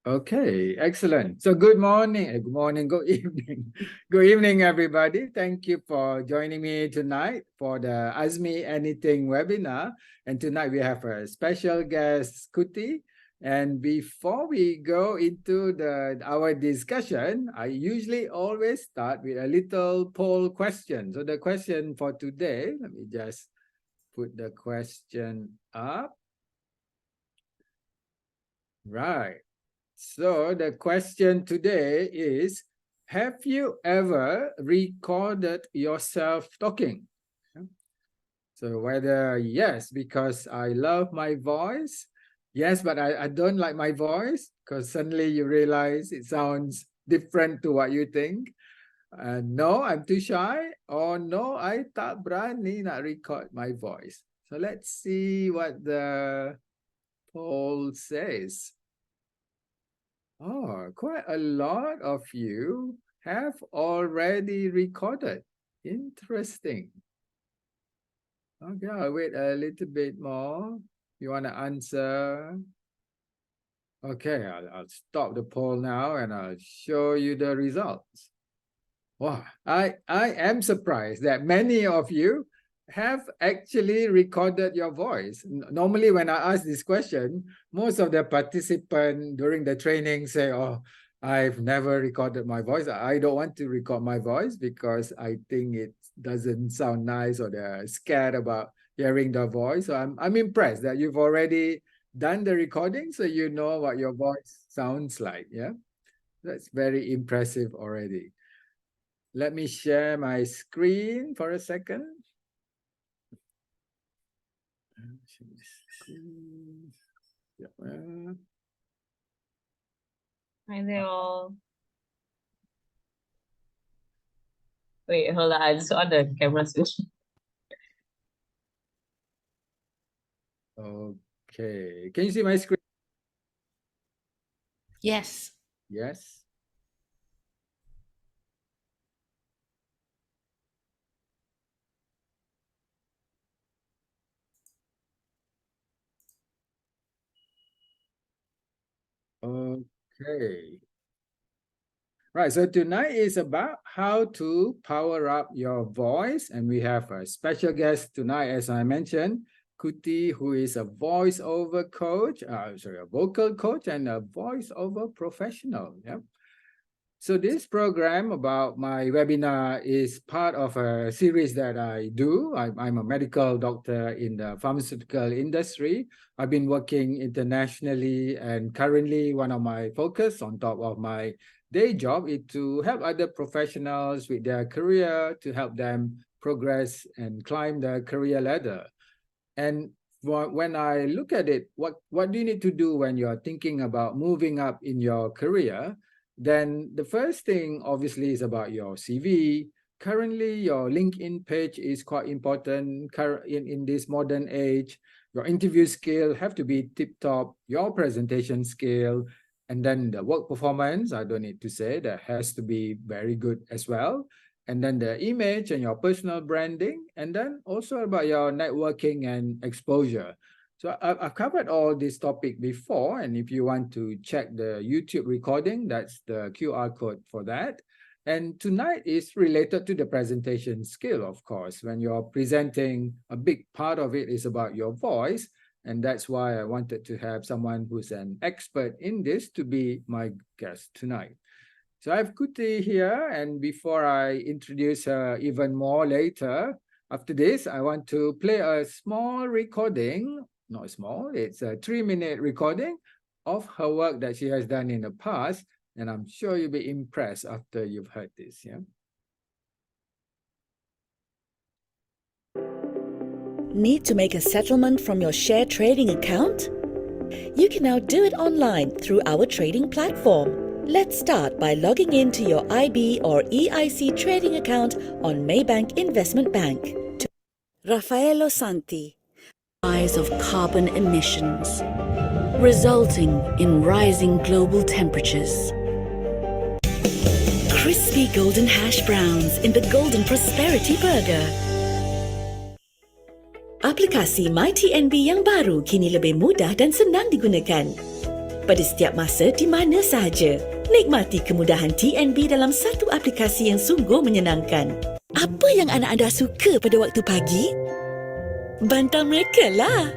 Okay, excellent. So good morning, good evening. Good evening, everybody. Thank you for joining me tonight for the Ask Me Anything webinar. And tonight we have a special guest, Kuti. And before we go into our discussion, I usually always start with a little poll question. So the question for today, let me just put the question up. Right. So the question today is, have you ever recorded yourself talking? So whether yes, because I love my voice, yes, but I don't like my voice, because suddenly you realize it sounds different to what you think. No, I'm too shy, or no, I tak berani nak record my voice. So let's see what the poll says. Oh, quite a lot of you have already recorded. Interesting. Okay, I'll wait a little bit more. You want to answer? Okay, I'll stop the poll now and I'll show you the results. Wow, I am surprised that many of you have actually recorded your voice. Normally, when I ask this question, most of the participants during the training say, oh, I've never recorded my voice. I don't want to record my voice because I think it doesn't sound nice, or they're scared about hearing the voice. So I'm impressed that you've already done the recording, so you know what your voice sounds like. Yeah, that's very impressive already. Let me share my screen for a second. Hi there all. Wait, hold on. I just on the camera switch. Okay. Can you see my screen? Yes. Yes. Okay. Right, so tonight is about how to power up your voice, and we have a special guest tonight, as I mentioned, Kuti, who is a voiceover coach, a vocal coach and a voiceover professional. Yeah. So this program about my webinar is part of a series that I do. I'm a medical doctor in the pharmaceutical industry. I've been working internationally, and currently one of my focus on top of my day job is to help other professionals with their career, to help them progress and climb the career ladder. And when I look at it, what do you need to do when you're thinking about moving up in your career? Then the first thing obviously is about your CV. Currently, your LinkedIn page is quite important in this modern age. Your interview skill have to be tip-top, your presentation skill, and then the work performance, I don't need to say, that has to be very good as well. And then the image and your personal branding, and then also about your networking and exposure. So I've covered all this topic before, and if you want to check the YouTube recording, that's the QR code for that. And tonight is related to the presentation skill, of course. When you're presenting, a big part of it is about your voice, and that's why I wanted to have someone who's an expert in this to be my guest tonight. So I have Kuti here, and before I introduce her even more later, after this, I want to play a small recording. Not small, it's a 3-minute recording of her work that she has done in the past, and I'm sure you'll be impressed after you've heard this. Yeah. Need to make a settlement from your share trading account? You can now do it online through our trading platform. Let's start by logging into your IB or EIC trading account on Maybank Investment Bank. Raffaello Santi. Rise of carbon emissions, resulting in rising global temperatures. Crispy golden hash browns in the Golden Prosperity Burger. Aplikasi MyTNB yang baru kini lebih mudah dan senang digunakan. pada setiap masa di mana sahaja. Nikmati kemudahan TNB dalam satu aplikasi yang sungguh menyenangkan. Apa yang anak anda suka pada waktu pagi? Bantal mereka lah.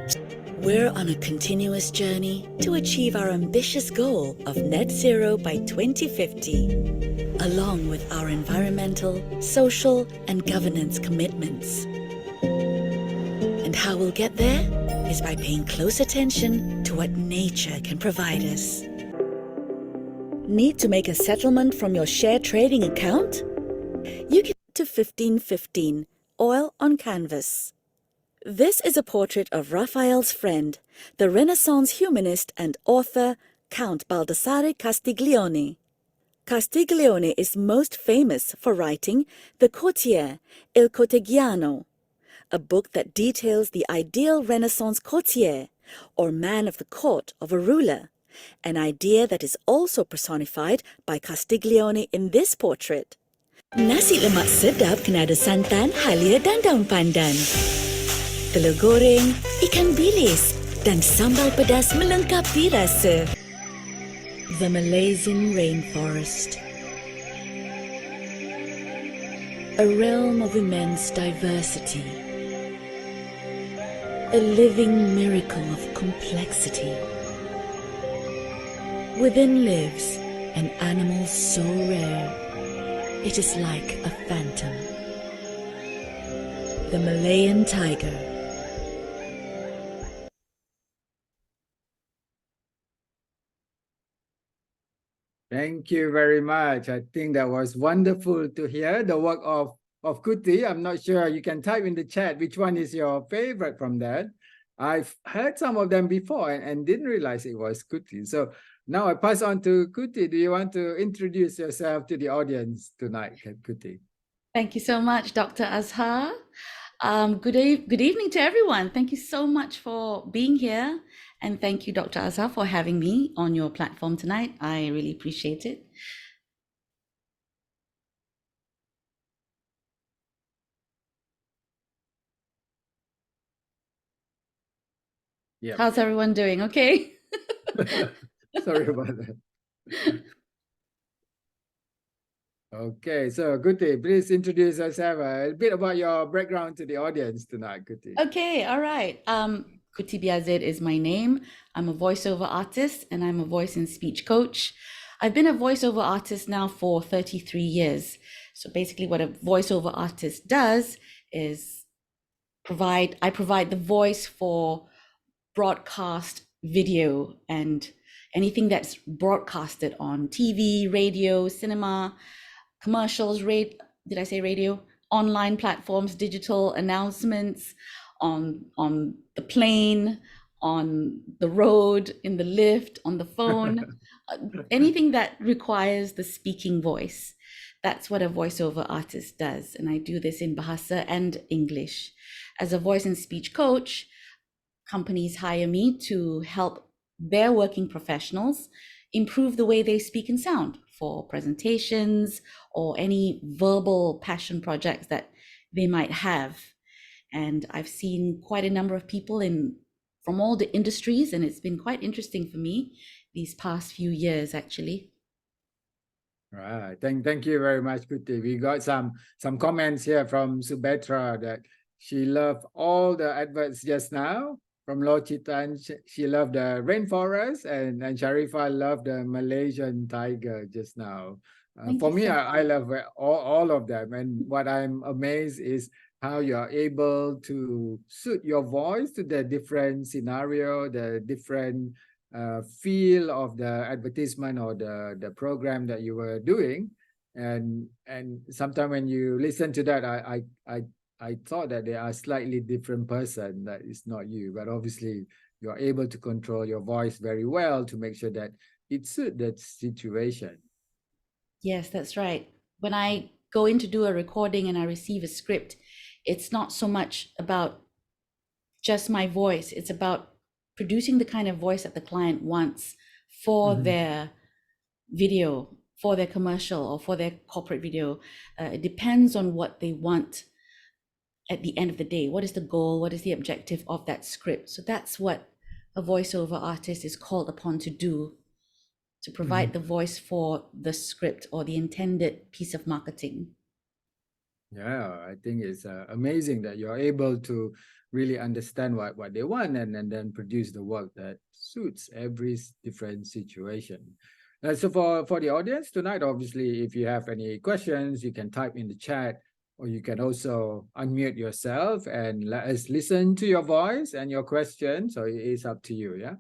We're on a continuous journey to achieve our ambitious goal of net zero by 2050, along with our environmental, social, and governance commitments. And how we'll get there is by paying close attention to what nature can provide us. Need to make a settlement from your share trading account? You can to 1515, oil on canvas. This is a portrait of Raphael's friend, the Renaissance humanist and author Count Baldassare Castiglione. Castiglione is most famous for writing The Courtier, Il Cortegiano, a book that details the ideal Renaissance courtier, or man of the court of a ruler, an idea that is also personified by Castiglione in this portrait. Nasi lemak sedap kena ada santan, halia dan daun pandan. Telur goreng, ikan bilis dan sambal pedas melengkapi rasa. The Malaysian rainforest. A realm of immense diversity. A living miracle of complexity. Within lives an animal so rare, it is like a phantom. The Malayan tiger. Thank you very much. I think that was wonderful to hear the work of Kuti. I'm not sure, you can type in the chat which one is your favorite from that. I've heard some of them before and didn't realize it was Kuti. So now I pass on to Kuti. Do you want to introduce yourself to the audience tonight, Kuti? Thank you so much, Dr. Azhar. Good evening to everyone. Thank you so much for being here. And thank you, Dr. Azhar, for having me on your platform tonight. I really appreciate it. Yeah. How's everyone doing? Okay. Sorry about that. Okay, so Kuti, please introduce yourself a bit about your background to the audience tonight, Kuti. Okay, all right. Kuti Biazid is my name. I'm a voiceover artist and I'm a voice and speech coach. I've been a voiceover artist now for 33 years. So basically what a voiceover artist does is I provide the voice for broadcast video and anything that's broadcasted on TV, radio, cinema, commercials, did I say radio? Online platforms, digital announcements, on the plane, on the road, in the lift, on the phone, anything that requires the speaking voice. That's what a voiceover artist does. And I do this in Bahasa and English. As a voice and speech coach, companies hire me to help their working professionals improve the way they speak and sound for presentations or any verbal passion projects that they might have. And I've seen quite a number of people from all the industries, and it's been quite interesting for me these past few years, actually. Right. Thank you very much, Kuti. We got some comments here from Subetra that she loved all the adverts just now. From Lochitan, she loved the rainforest, and Sharifa loved the Malaysian tiger just now. For me, I love all of them. And what I'm amazed is how you're able to suit your voice to the different scenario, the different feel of the advertisement or the program that you were doing. And sometimes when you listen to that, I thought that they are slightly different person, that is not you, but obviously you're able to control your voice very well to make sure that it suits that situation. Yes, that's right. When I go in to do a recording and I receive a script, it's not so much about just my voice. It's about producing the kind of voice that the client wants for their video, for their commercial, or for their corporate video. It depends on what they want at the end of the day. What is the goal? What is the objective of that script? So that's what a voiceover artist is called upon to do to provide the voice for the script or the intended piece of marketing. Yeah, I think it's amazing that you're able to really understand what they want and then produce the work that suits every different situation. So for the audience tonight, obviously, if you have any questions, you can type in the chat, or you can also unmute yourself and let us listen to your voice and your question. So it is up to you, yeah?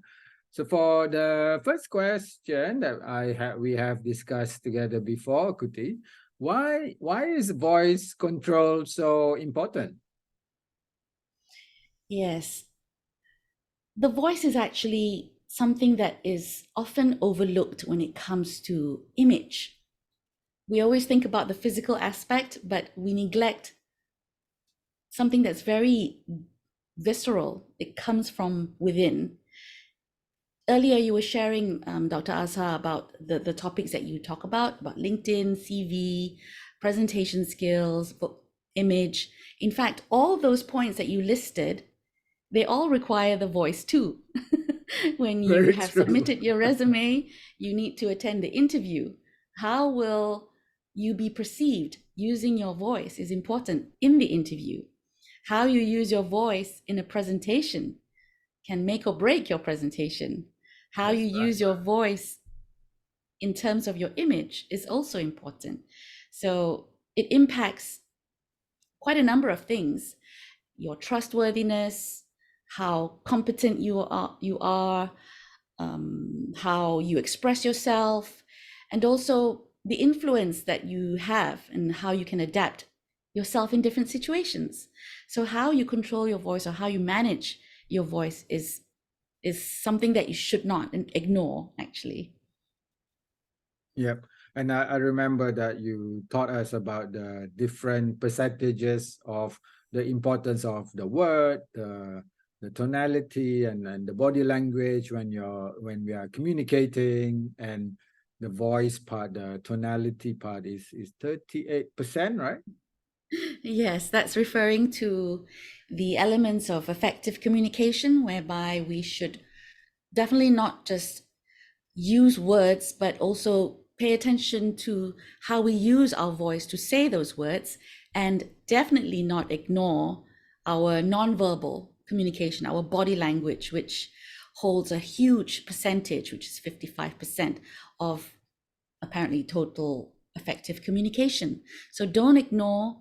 So for the first question that we have discussed together before, Kuti, why is voice control so important? Yes. The voice is actually something that is often overlooked when it comes to image. We always think about the physical aspect, but we neglect something that's very visceral. It comes from within. Earlier, you were sharing, Dr. Azhar, about the topics that you talk about LinkedIn, CV, presentation skills, image. In fact, all those points that you listed, they all require the voice too. When you Very have true. submitted your resume, you need to attend the interview. How will you be perceived? Using your voice is important in the interview. How you use your voice in a presentation can make or break your presentation. How That's you right. use your voice in terms of your image is also important. So it impacts quite a number of things: your trustworthiness, how competent you are, how you express yourself, and also the influence that you have and how you can adapt yourself in different situations. So how you control your voice or how you manage your voice is something that you should not ignore, actually. Yep. And I remember that you taught us about the different percentages of the importance of the word, the tonality and the body language when we are communicating, and the voice part, the tonality part is 38%, right? Yes, that's referring to the elements of effective communication, whereby we should definitely not just use words, but also pay attention to how we use our voice to say those words, and definitely not ignore our nonverbal communication, our body language, which holds a huge percentage, which is 55% of apparently total effective communication. So don't ignore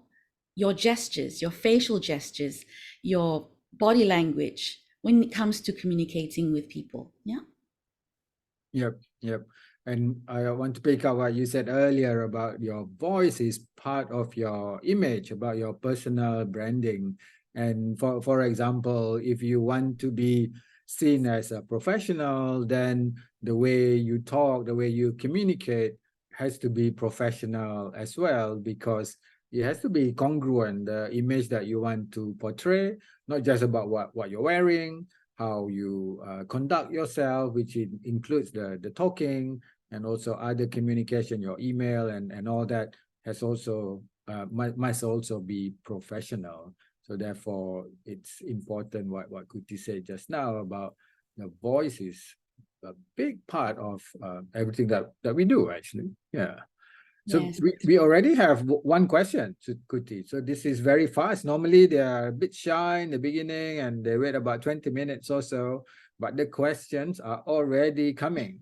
your gestures, your facial gestures, your body language when it comes to communicating with people. Yeah. Yep. And I want to pick up what you said earlier about your voice is part of your image, about your personal branding. And for example, if you want to be seen as a professional, then the way you talk, the way you communicate has to be professional as well, because it has to be congruent, the image that you want to portray, not just about what you're wearing, how you conduct yourself, which includes the talking and also other communication, your email and all that has also must also be professional. So therefore, it's important what Kuti said just now about the voice is a big part of everything that we do, actually. Yeah. So Yes. we already have one question to Kuti. So this is very fast. Normally they are a bit shy in the beginning and they wait about 20 minutes or so, but the questions are already coming.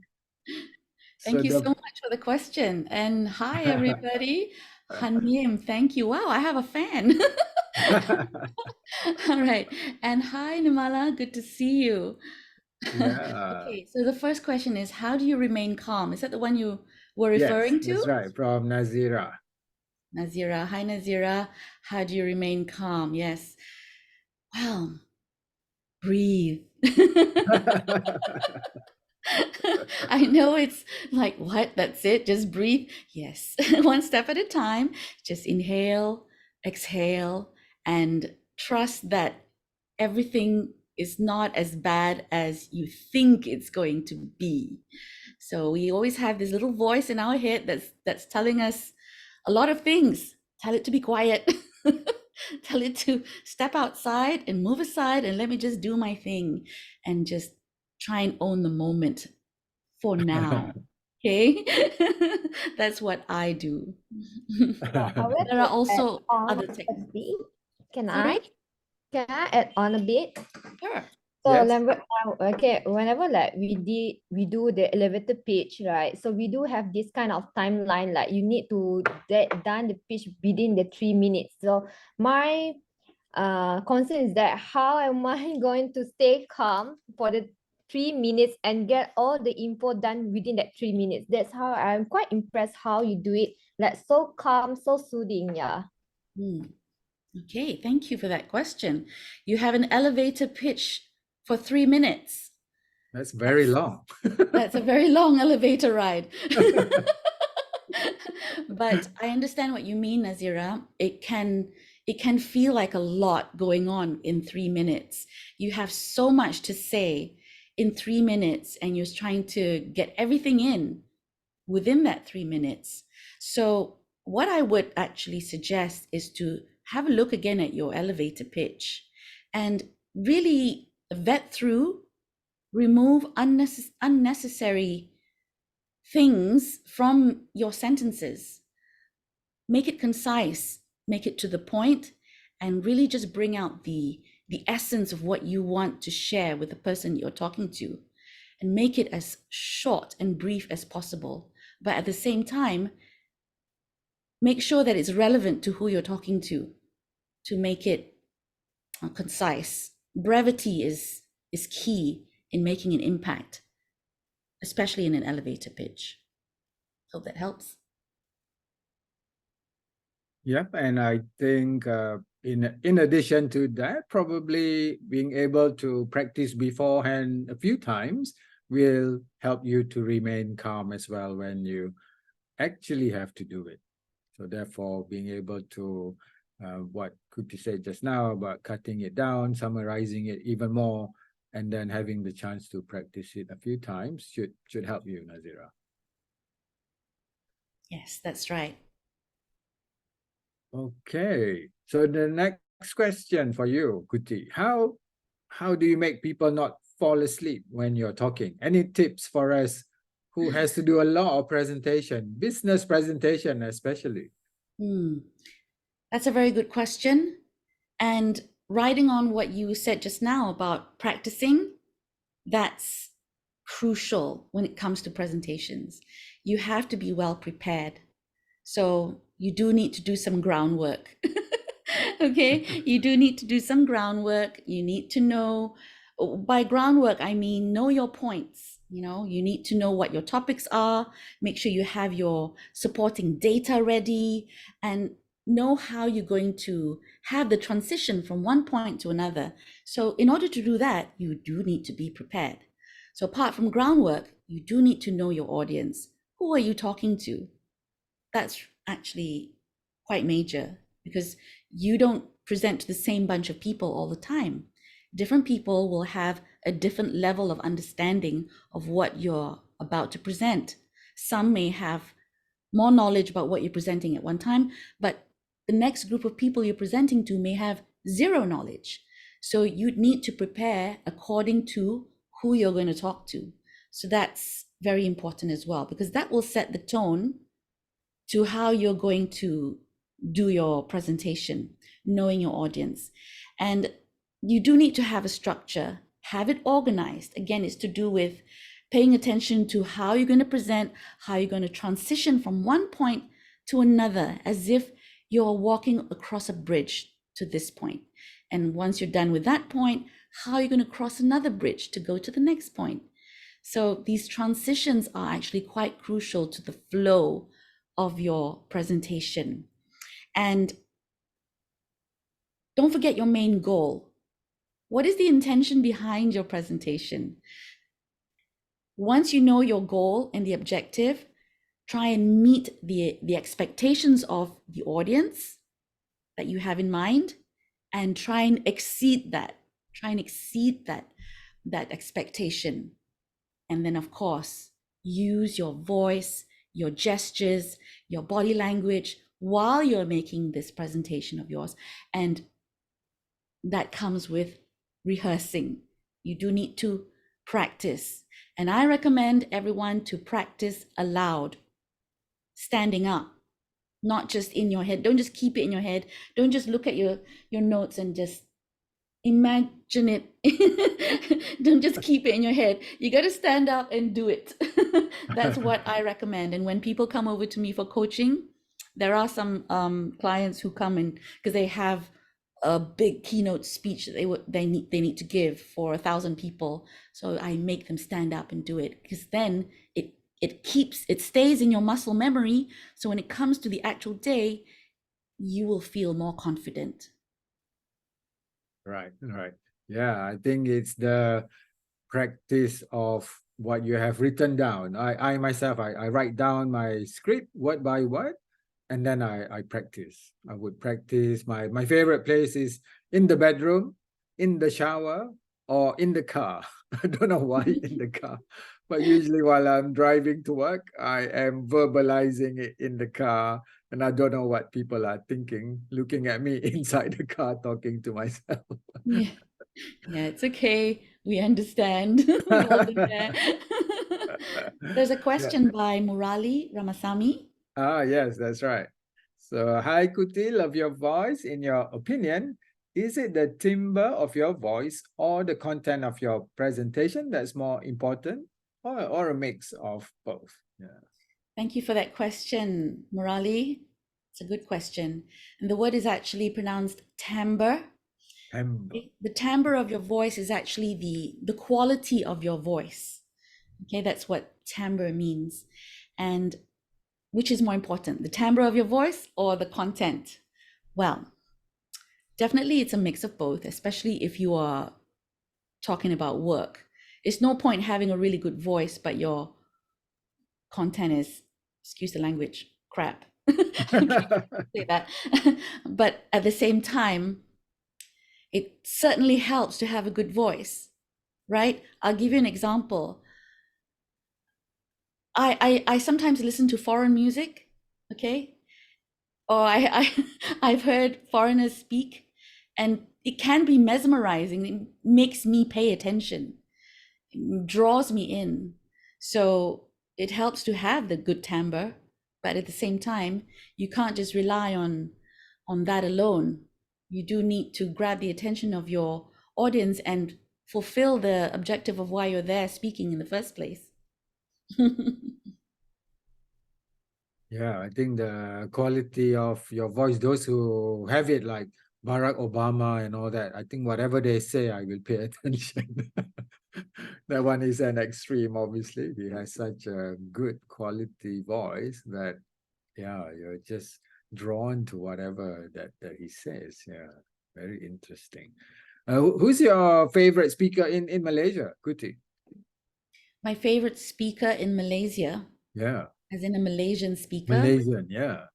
Thank you so much for the question. And hi, everybody. Hanim, thank you. Wow, I have a fan. All right. And hi, Nimala. Good to see you. Yeah. Okay, so the first question is, how do you remain calm? Is that the one you were referring to? That's right, from Nazira. Nazira. Hi, Nazira. How do you remain calm? Yes. Well, breathe. I know it's like, what? That's it? Just breathe? Yes. One step at a time. Just inhale, exhale, and trust that everything is not as bad as you think it's going to be. So we always have this little voice in our head that's telling us a lot of things. Tell it to be quiet. Tell it to step outside and move aside and let me just do my thing and just try and own the moment for now. Okay. That's what I do. I would There are also add on other a techniques. bit. Can Sorry? I add on a bit? Sure. So Yes. whenever like we do the elevator pitch, right? So we do have this kind of timeline, like you need to done the pitch within the 3 minutes. So my concern is that how am I going to stay calm for the 3 minutes and get all the info done within that 3 minutes? That's how I'm quite impressed how you do it, like so calm, so soothing. Yeah. Okay, thank you for that question. You have an elevator pitch for 3 minutes. That's very long. That's a very long elevator ride. But I understand what you mean, Nazira. It can feel like a lot going on in 3 minutes. You have so much to say in 3 minutes, and you're trying to get everything in within that 3 minutes. So what I would actually suggest is to have a look again at your elevator pitch and really vet through, remove unnecessary things from your sentences. Make it concise, make it to the point, and really just bring out the essence of what you want to share with the person you're talking to, and make it as short and brief as possible. But at the same time, make sure that it's relevant to who you're talking to make it concise. Brevity is key in making an impact, especially in an elevator pitch. Hope that helps. Yep, and I think in addition to that, probably being able to practice beforehand a few times will help you to remain calm as well when you actually have to do it. So therefore, being able to what Kuti said just now about cutting it down, summarizing it even more, and then having the chance to practice it a few times should help you, Nazira. Yes, that's right. Okay, so the next question for you, Kuti, how do you make people not fall asleep when you're talking? Any tips for us who has to do a lot of presentation, business presentation especially? That's a very good question. And riding on what you said just now about practicing, that's crucial when it comes to presentations. You have to be well prepared. So you do need to do some groundwork. Okay, you do need to do some groundwork. You need to know, by groundwork, I mean, know your points. You need to know what your topics are, make sure you have your supporting data ready, and know how you're going to have the transition from one point to another. So in order to do that, you do need to be prepared. So apart from groundwork, you do need to know your audience. Who are you talking to? That's actually quite major, because you don't present to the same bunch of people all the time. Different people will have a different level of understanding of what you're about to present. Some may have more knowledge about what you're presenting at one time, but the next group of people you're presenting to may have zero knowledge. So you need to prepare according to who you're going to talk to. So that's very important as well, because that will set the tone to how you're going to do your presentation, knowing your audience. And you do need to have a structure, have it organized. Again, it's to do with paying attention to how you're going to present, how you're going to transition from one point to another, as if you're walking across a bridge to this point. And once you're done with that point, how you're going to cross another bridge to go to the next point. So these transitions are actually quite crucial to the flow of your presentation. And don't forget your main goal. What is the intention behind your presentation? Once you know your goal and the objective, try and meet the expectations of the audience that you have in mind, and try and exceed that. Try and exceed that expectation. And then, of course, use your voice, your gestures, your body language while you're making this presentation of yours. And that comes with rehearsing. You do need to practice. And I recommend everyone to practice aloud, standing up, not just in your head. Don't just keep it in your head. Don't just look at your notes and just imagine it. Don't just keep it in your head. You got to stand up and do it. That's what I recommend. And when people come over to me for coaching, there are some clients who come in because they have a big keynote speech that they need to give for 1,000 people. So I make them stand up and do it, because then it stays in your muscle memory. So when it comes to the actual day, you will feel more confident. Right. Yeah, I think it's the practice of what you have written down. I myself, I write down my script word by word, and then I practice. I would practice. My favorite place is in the bedroom, in the shower, or in the car. I don't know why in the car, but usually while I'm driving to work, I am verbalizing it in the car, and I don't know what people are thinking, looking at me inside the car, talking to myself. Yeah, it's okay. We understand. We all been there. There's a question by Murali Ramasamy. Yes, that's right. So, hi Kuti, love your voice. In your opinion, is it the timbre of your voice or the content of your presentation that's more important, or a mix of both? Yeah. Thank you for that question, Murali. It's a good question. And the word is actually pronounced timbre. Timbre. The timbre of your voice is actually the quality of your voice. Okay, that's what timbre means. And which is more important, the timbre of your voice or the content? Well, definitely it's a mix of both, especially if you are talking about work. It's no point having a really good voice, but your content is, excuse the language, crap. Say that. But at the same time, it certainly helps to have a good voice, right? I'll give you an example. I sometimes listen to foreign music, okay? Or I've heard foreigners speak, and it can be mesmerizing. It makes me pay attention, it draws me in. So it helps to have the good timbre, but at the same time, you can't just rely on that alone. You do need to grab the attention of your audience and fulfill the objective of why you're there speaking in the first place. Yeah, I think the quality of your voice, those who have it like Barack Obama and all that, I think whatever they say, I will pay attention. That one is an extreme, obviously. He has such a good quality voice that, yeah, you're just drawn to whatever that he says. Yeah, very interesting. Who's your favorite speaker in Malaysia, Kuti? My favorite speaker in Malaysia, Yeah, as in a Malaysian speaker. Malaysian, yeah.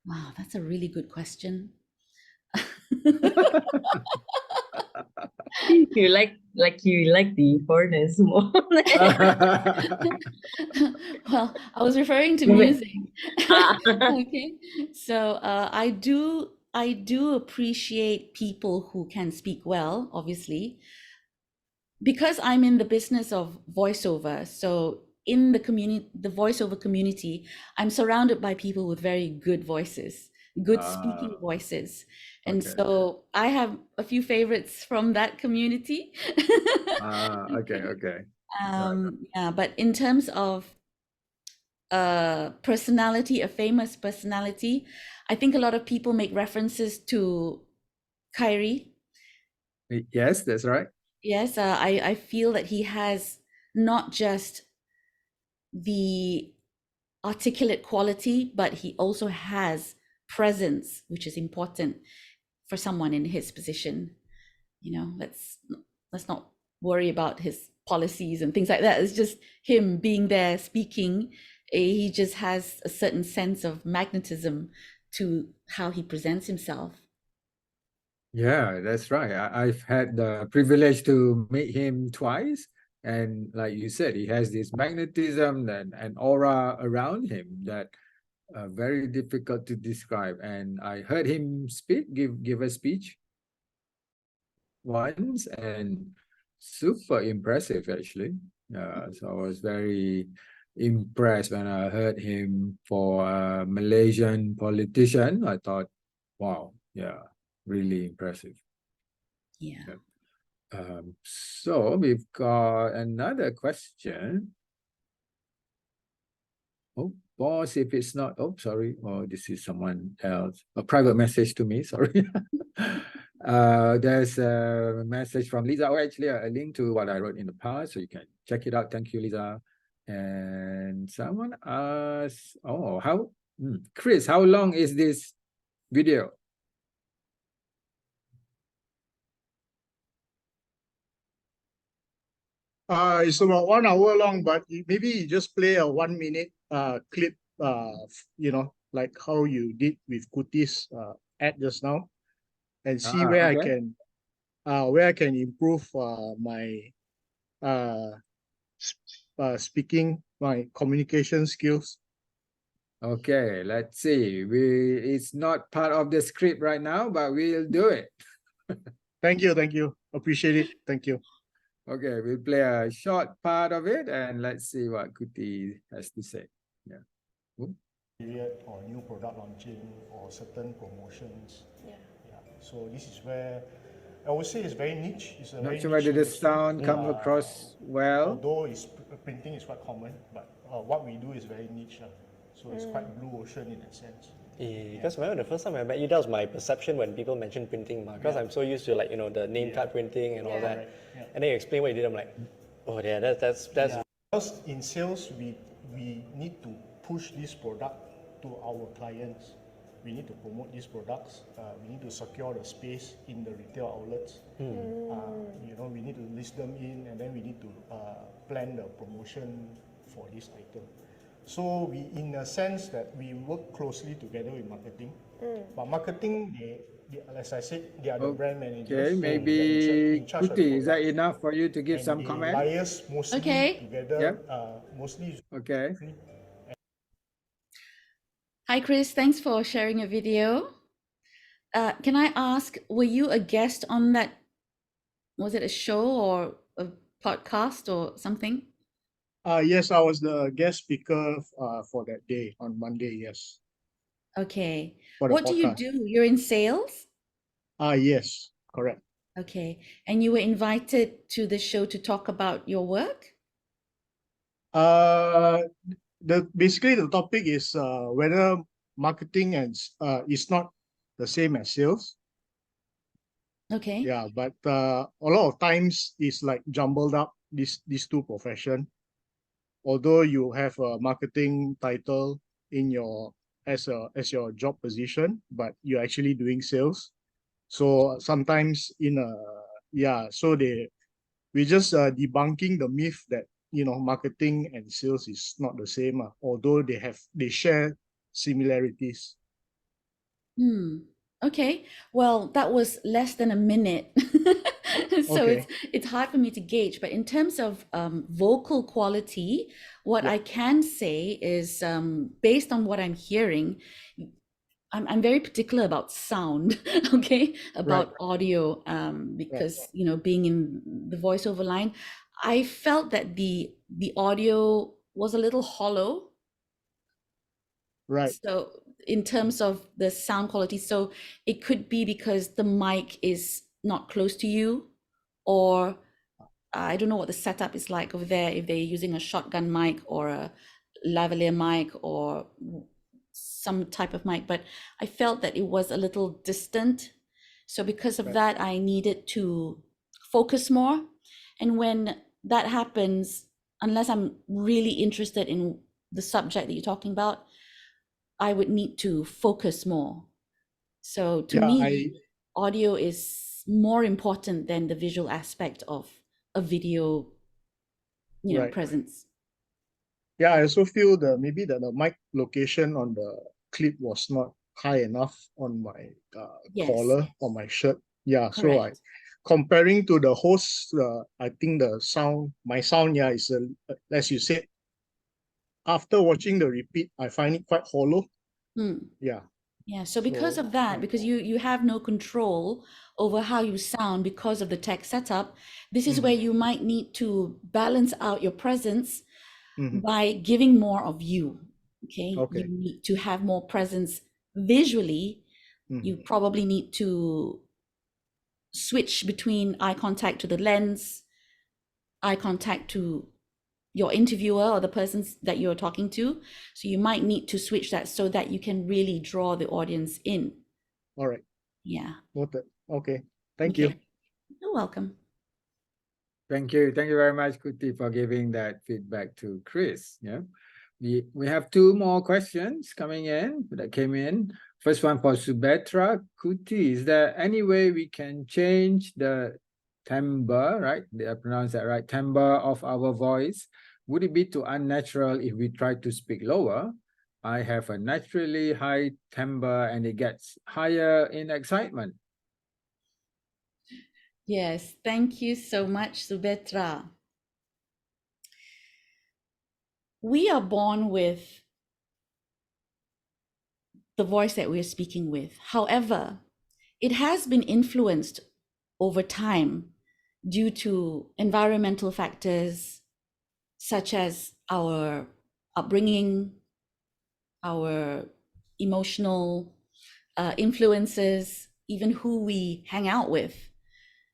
Wow, that's a really good question. You like the foreigners more. Well, I was referring to music. Ah. Okay, so I do appreciate people who can speak well, obviously, because I'm in the business of voiceover. So in the community, the voiceover community, I'm surrounded by people with very good voices, good speaking voices. And Okay. so I have a few favorites from that community. Okay. Yeah, but in terms of personality, a famous personality, I think a lot of people make references to Kyrie. Yes, that's right. Yes, I feel that he has not just the articulate quality, but he also has presence, which is important for someone in his position. You know, let's not worry about his policies and things like that. It's just him being there speaking. He just has a certain sense of magnetism to how he presents himself. Yeah, that's right. I've had the privilege to meet him twice. And like you said, he has this magnetism and aura around him that very difficult to describe. And I heard him speak, give a speech once, and super impressive actually. So I was very impressed when I heard him for a Malaysian politician. I thought, wow, yeah, really impressive. Yeah. So we've got another question. Oh, boss, if it's not, oh, sorry. Oh, this is someone else. A private message to me, sorry. There's a message from Lisa. Oh, actually, a link to what I wrote in the past, so you can check it out. Thank you, Lisa. And someone asked, oh, Chris, how long is this video? It's about 1 hour long, but maybe you just play a 1 minute clip, you know, like how you did with Kuti's ad just now, and see where Okay. I can improve my speaking, my communication skills. Okay, let's see. It's not part of the script right now, but we'll do it. Thank you. Appreciate it. Thank you. Okay, we'll play a short part of it and let's see what Kuti has to say. Yeah. Period or new product launching or certain promotions. Yeah. So this is where I would say it's very niche. It's a Not very sure niche whether the industry. sound comes across well. Although printing is quite common, but what we do is very niche. So it's quite blue ocean in that sense. Because remember the first time I met you, that was my perception when people mention printing, because I'm so used to, like, you know, the name card printing and all that. Right, yeah. And then you explain what you did, I'm like, oh yeah, that's Because in sales, we need to push this product to our clients. We need to promote these products. We need to secure the space in the retail outlets. You know, we need to list them in, and then we need to plan the promotion for this item. So we, in a sense, that we work closely together with marketing. But marketing, they, as I said, they are the brand managers. Okay, maybe Kuti, is that enough for you to give some comment? Liaise mostly together. Yep. Mostly. Okay. Hi, Chris. Thanks for sharing a video. Can I ask, were you a guest on that? Was it a show or a podcast or something? Yes, I was the guest speaker for that day on Monday. Yes. Okay. For the What do you podcast. do? You're in sales? Yes, correct. Okay. And you were invited to the show to talk about your work? Basically the topic is whether marketing and is not the same as sales. Okay. Yeah, but a lot of times it's like jumbled up, these two professions. Although you have a marketing title in your as your job position, but you're actually doing sales. So sometimes so we just debunking the myth that, you know, marketing and sales is not the same, although they share similarities. Okay. Well, that was less than a minute. So Okay. it's hard for me to gauge, but in terms of vocal quality, what I can say is based on what I'm hearing, I'm very particular about sound, okay, about audio, because you know, being in the voiceover line, I felt that the audio was a little hollow. Right. So in terms of the sound quality, so it could be because the mic is not close to you, or I don't know what the setup is like over there, if they're using a shotgun mic or a lavalier mic or some type of mic, but I felt that it was a little distant. So because of that, I needed to focus more. And when that happens, unless I'm really interested in the subject that you're talking about, I would need to focus more. So to me, audio is more important than the visual aspect of a video, you know, presence. Yeah, I also feel maybe the mic location on the clip was not high enough on my collar or my shirt. Yeah, correct. So comparing to the host, I think my sound, is as you said. After watching the repeat, I find it quite hollow. Yeah. Yeah, so because So, of that, because you have no control over how you sound because of the tech setup, this is where you might need to balance out your presence by giving more of you. Okay, Okay. you need to have more presence visually. You probably need to switch between eye contact to the lens, eye contact to your interviewer or the persons that you're talking to. So you might need to switch that so that you can really draw the audience in. All right. Yeah. Noted. Okay. Thank you. Okay. You're welcome. Thank you. Thank you very much, Kuti, for giving that feedback to Chris. Yeah. We have two more questions coming in that came in. First one for Subetra. Kuti, is there any way we can change the timbre, right? Did I pronounce that right? Timbre of our voice. Would it be too unnatural if we try to speak lower? I have a naturally high timbre and it gets higher in excitement. Yes, thank you so much, Subetra. We are born with the voice that we're speaking with. However, it has been influenced over time due to environmental factors such as our upbringing, our emotional influences, even who we hang out with.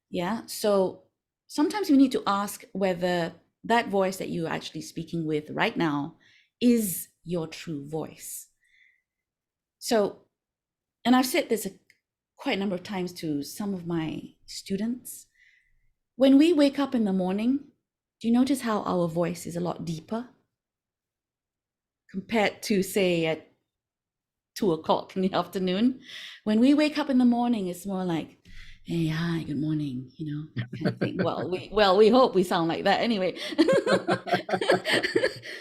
Yeah, so sometimes we need to ask whether that voice that you're actually speaking with right now is your true voice. So, and I've said this quite a number of times to some of my students. When we wake up in the morning, do you notice how our voice is a lot deeper compared to, say, at 2 o'clock in the afternoon? When we wake up in the morning, it's more like, hey, hi, good morning, you know, kind of thing. Well, we hope we sound like that anyway.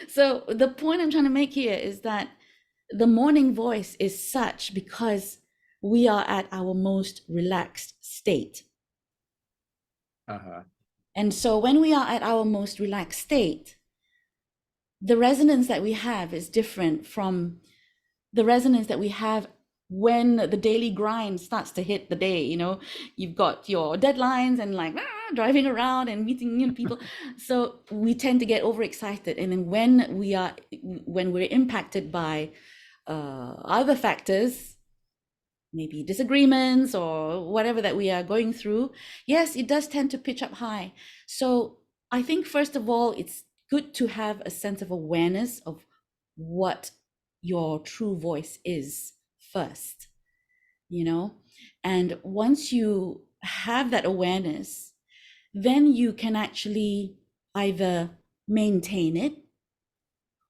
So the point I'm trying to make here is that the morning voice is such because we are at our most relaxed state. And so when we are at our most relaxed state, the resonance that we have is different from the resonance that we have when the daily grind starts to hit the day. You know, you've got your deadlines and like driving around and meeting people. So we tend to get overexcited. And then when we're impacted by other factors, maybe disagreements or whatever that we are going through, yes, it does tend to pitch up high. So I think, first of all, it's good to have a sense of awareness of what your true voice is first, you know? And once you have that awareness, then you can actually either maintain it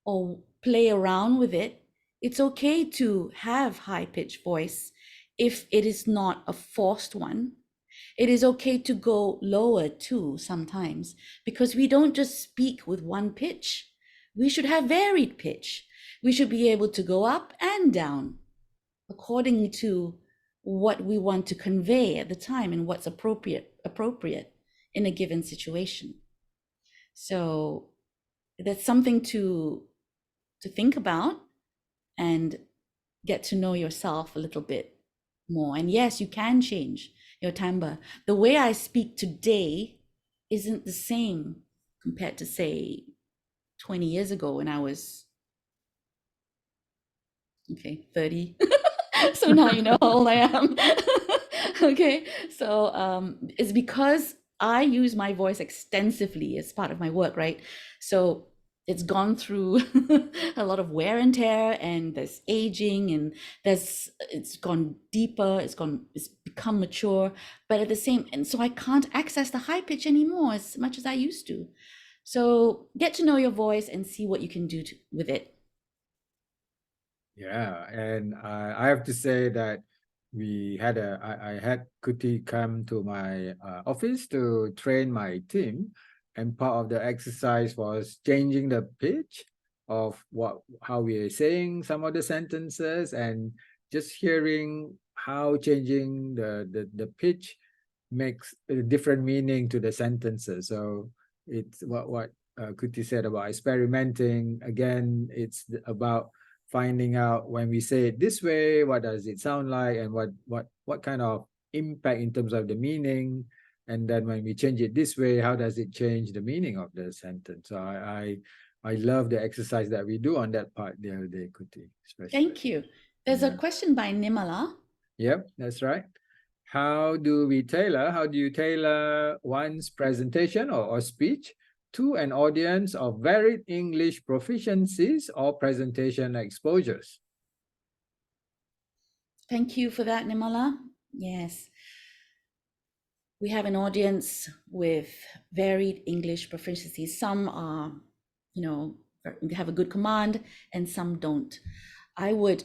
or play around with it. It's okay to have high-pitched voice if it is not a forced one. It is okay to go lower too sometimes, because we don't just speak with one pitch. We should have varied pitch. We should be able to go up and down according to what we want to convey at the time and what's appropriate in a given situation. So that's something to think about and get to know yourself a little bit more. And yes, you can change your timbre. The way I speak today isn't the same compared to, say, 20 years ago when I was 30. So now you know how old I am. Okay, so it's because I use my voice extensively as part of my work, right? So it's gone through a lot of wear and tear, and there's aging, and it's gone deeper, it's become mature, but at the same, and so I can't access the high pitch anymore as much as I used to. So get to know your voice and see what you can do with it. Yeah, and I have to say that I had Kuti come to my office to train my team, and part of the exercise was changing the pitch of how we are saying some of the sentences, and just hearing how changing the pitch makes a different meaning to the sentences. So it's what Kuti said about experimenting. Again, it's about finding out when we say it this way, what does it sound like, and what kind of impact in terms of the meaning. And then when we change it this way, how does it change the meaning of the sentence? So I love the exercise that we do on that part the other day, Kuti. Thank you. There's a Yeah. question by Nimala. Yep, that's right. How do you tailor one's presentation or speech to an audience of varied English proficiencies or presentation exposures? Thank you for that, Nimala. Yes. We have an audience with varied English proficiencies. Some are, they have a good command and some don't. I would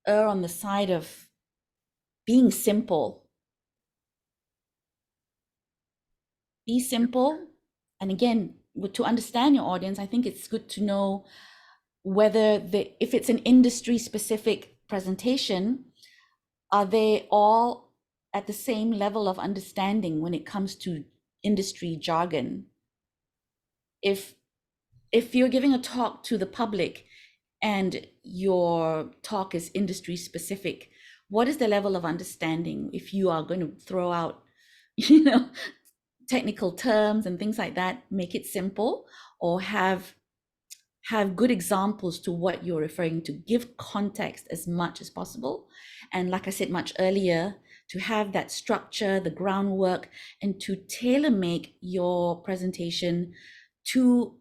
err on the side of being simple. Be simple. And again, to understand your audience, I think it's good to know whether if it's an industry specific presentation, are they all at the same level of understanding when it comes to industry jargon? If you're giving a talk to the public and your talk is industry specific, what is the level of understanding if you are going to throw out, technical terms and things like that? Make it simple, or have good examples to what you're referring to. Give context as much as possible. And like I said much earlier, to have that structure, the groundwork, and to tailor make your presentation to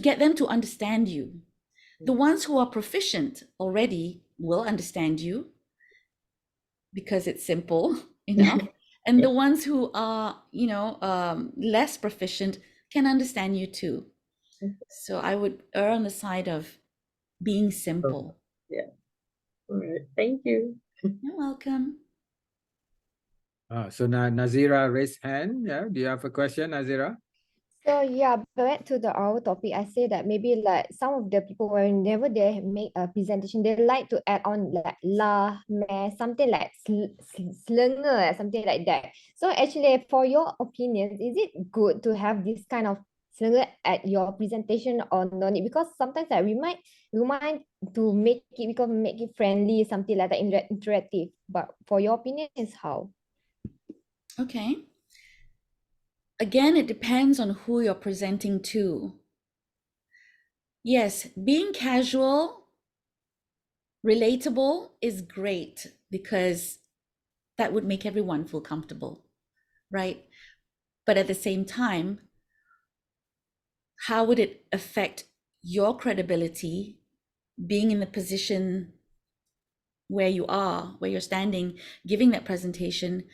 get them to understand you. The ones who are proficient already will understand you because it's simple enough. And the ones who are, less proficient can understand you too. So I would err on the side of being simple. Yeah. All right. Thank you. You're welcome. So now Nazira raised hand. Yeah, do you have a question, Nazira? So yeah, back to our topic, I say that maybe like some of the people whenever they make a presentation, they like to add on like la, meh, something like slinger, something like that. So actually, for your opinions, is it good to have this kind of slinger at your presentation or not? Because sometimes we might to make it friendly, something like that, interactive. But for your opinion, is how? Okay. Again, it depends on who you're presenting to. Yes, being casual, relatable is great because that would make everyone feel comfortable, right? But at the same time, how would it affect your credibility being in the position where you are, where you're standing, giving that presentation?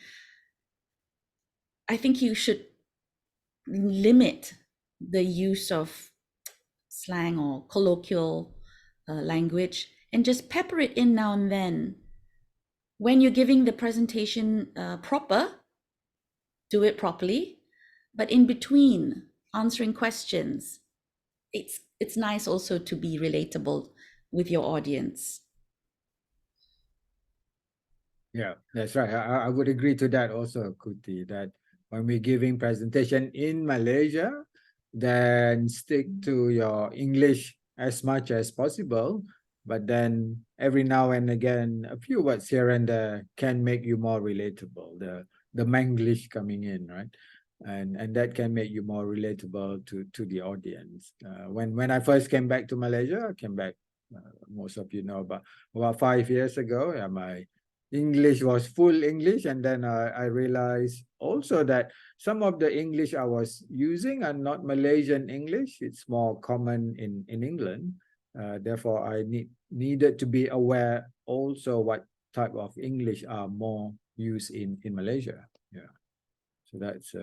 I think you should limit the use of slang or colloquial language and just pepper it in now and then. When you're giving the presentation proper, do it properly, but in between answering questions, it's nice also to be relatable with your audience. Yeah, that's right. I would agree to that also, Kuti, that when we're giving presentation in Malaysia, then stick to your English as much as possible. But then every now and again, a few words here and there can make you more relatable. The Manglish coming in, right? And that can make you more relatable to the audience. When I first came back to Malaysia, most of you know, about 5 years ago, yeah, my English was full English, and then I realized also that some of the English I was using are not Malaysian English. It's more common in England. Therefore, I needed to be aware also what type of English are more used in Malaysia. Yeah. So that's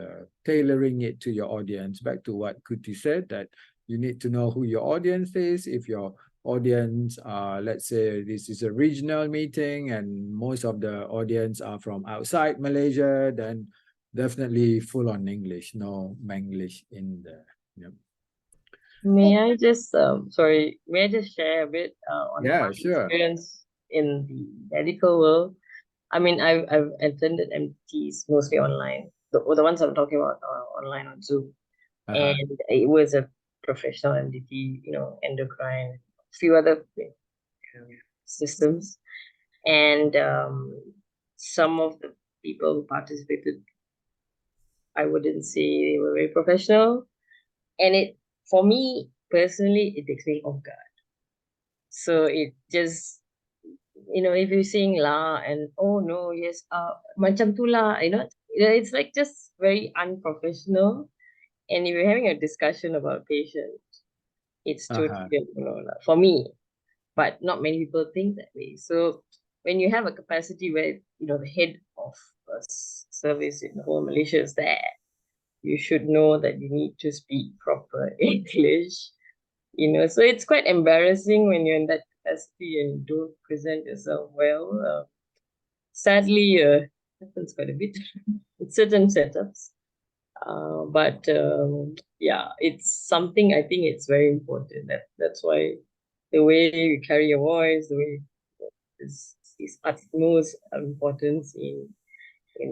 tailoring it to your audience. Back to what Kuti said, that you need to know who your audience is. If your audience, let's say this is a regional meeting and most of the audience are from outside Malaysia, then definitely full on English, no Manglish in there. Yep. May I just share a bit on Yeah, my sure. experience in the medical world? I mean, I've attended MTs mostly online. The ones I'm talking about are online on Zoom. And it was a professional MDT, endocrine, few other systems, and some of the people who participated, I wouldn't say they were very professional, and it, for me personally, it takes me off guard. So it just, if you're saying la and oh no, yes, macam tu lah, it's like just very unprofessional. And if you're having a discussion about patients, it's Uh-huh. totally, for me, but not many people think that way. So when you have a capacity where, the head of a service in the whole Malaysia is there, you should know that you need to speak proper English. So it's quite embarrassing when you're in that capacity and you don't present yourself well. Sadly, happens quite a bit in certain setups. But yeah, it's something I think it's very important. That's why the way you carry your voice, the way is utmost importance in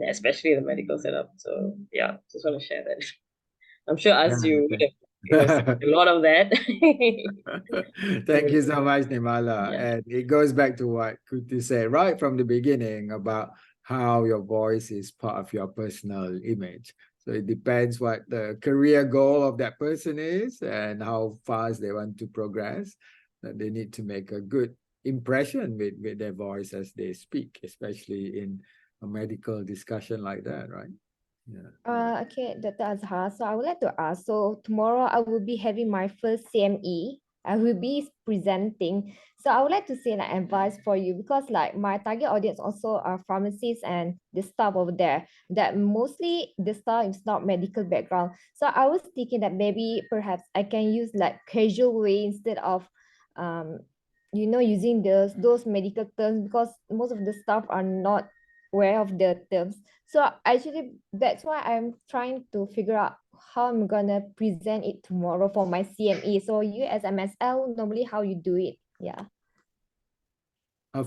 especially the medical setup. So yeah, just want to share that. I'm sure as Yeah, you would have, okay. a lot of that. Thank you so much, Nimala. Yeah. And it goes back to what Kuti said right from the beginning about how your voice is part of your personal image. So it depends what the career goal of that person is and how fast they want to progress. That they need to make a good impression with their voice as they speak, especially in a medical discussion like that, right? Yeah. Okay, Dr. Azhar. So I would like to ask, so tomorrow I will be having my first CME. I will be presenting. So I would like to say like advice for you, because like my target audience also are pharmacists and the staff over there, that mostly the staff is not medical background. So I was thinking that maybe perhaps I can use like casual way instead of using those medical terms, because most of the staff are not aware of the terms. So actually, that's why I'm trying to figure out how I'm gonna present it tomorrow for my CME. So you as MSL, normally how you do it? Yeah.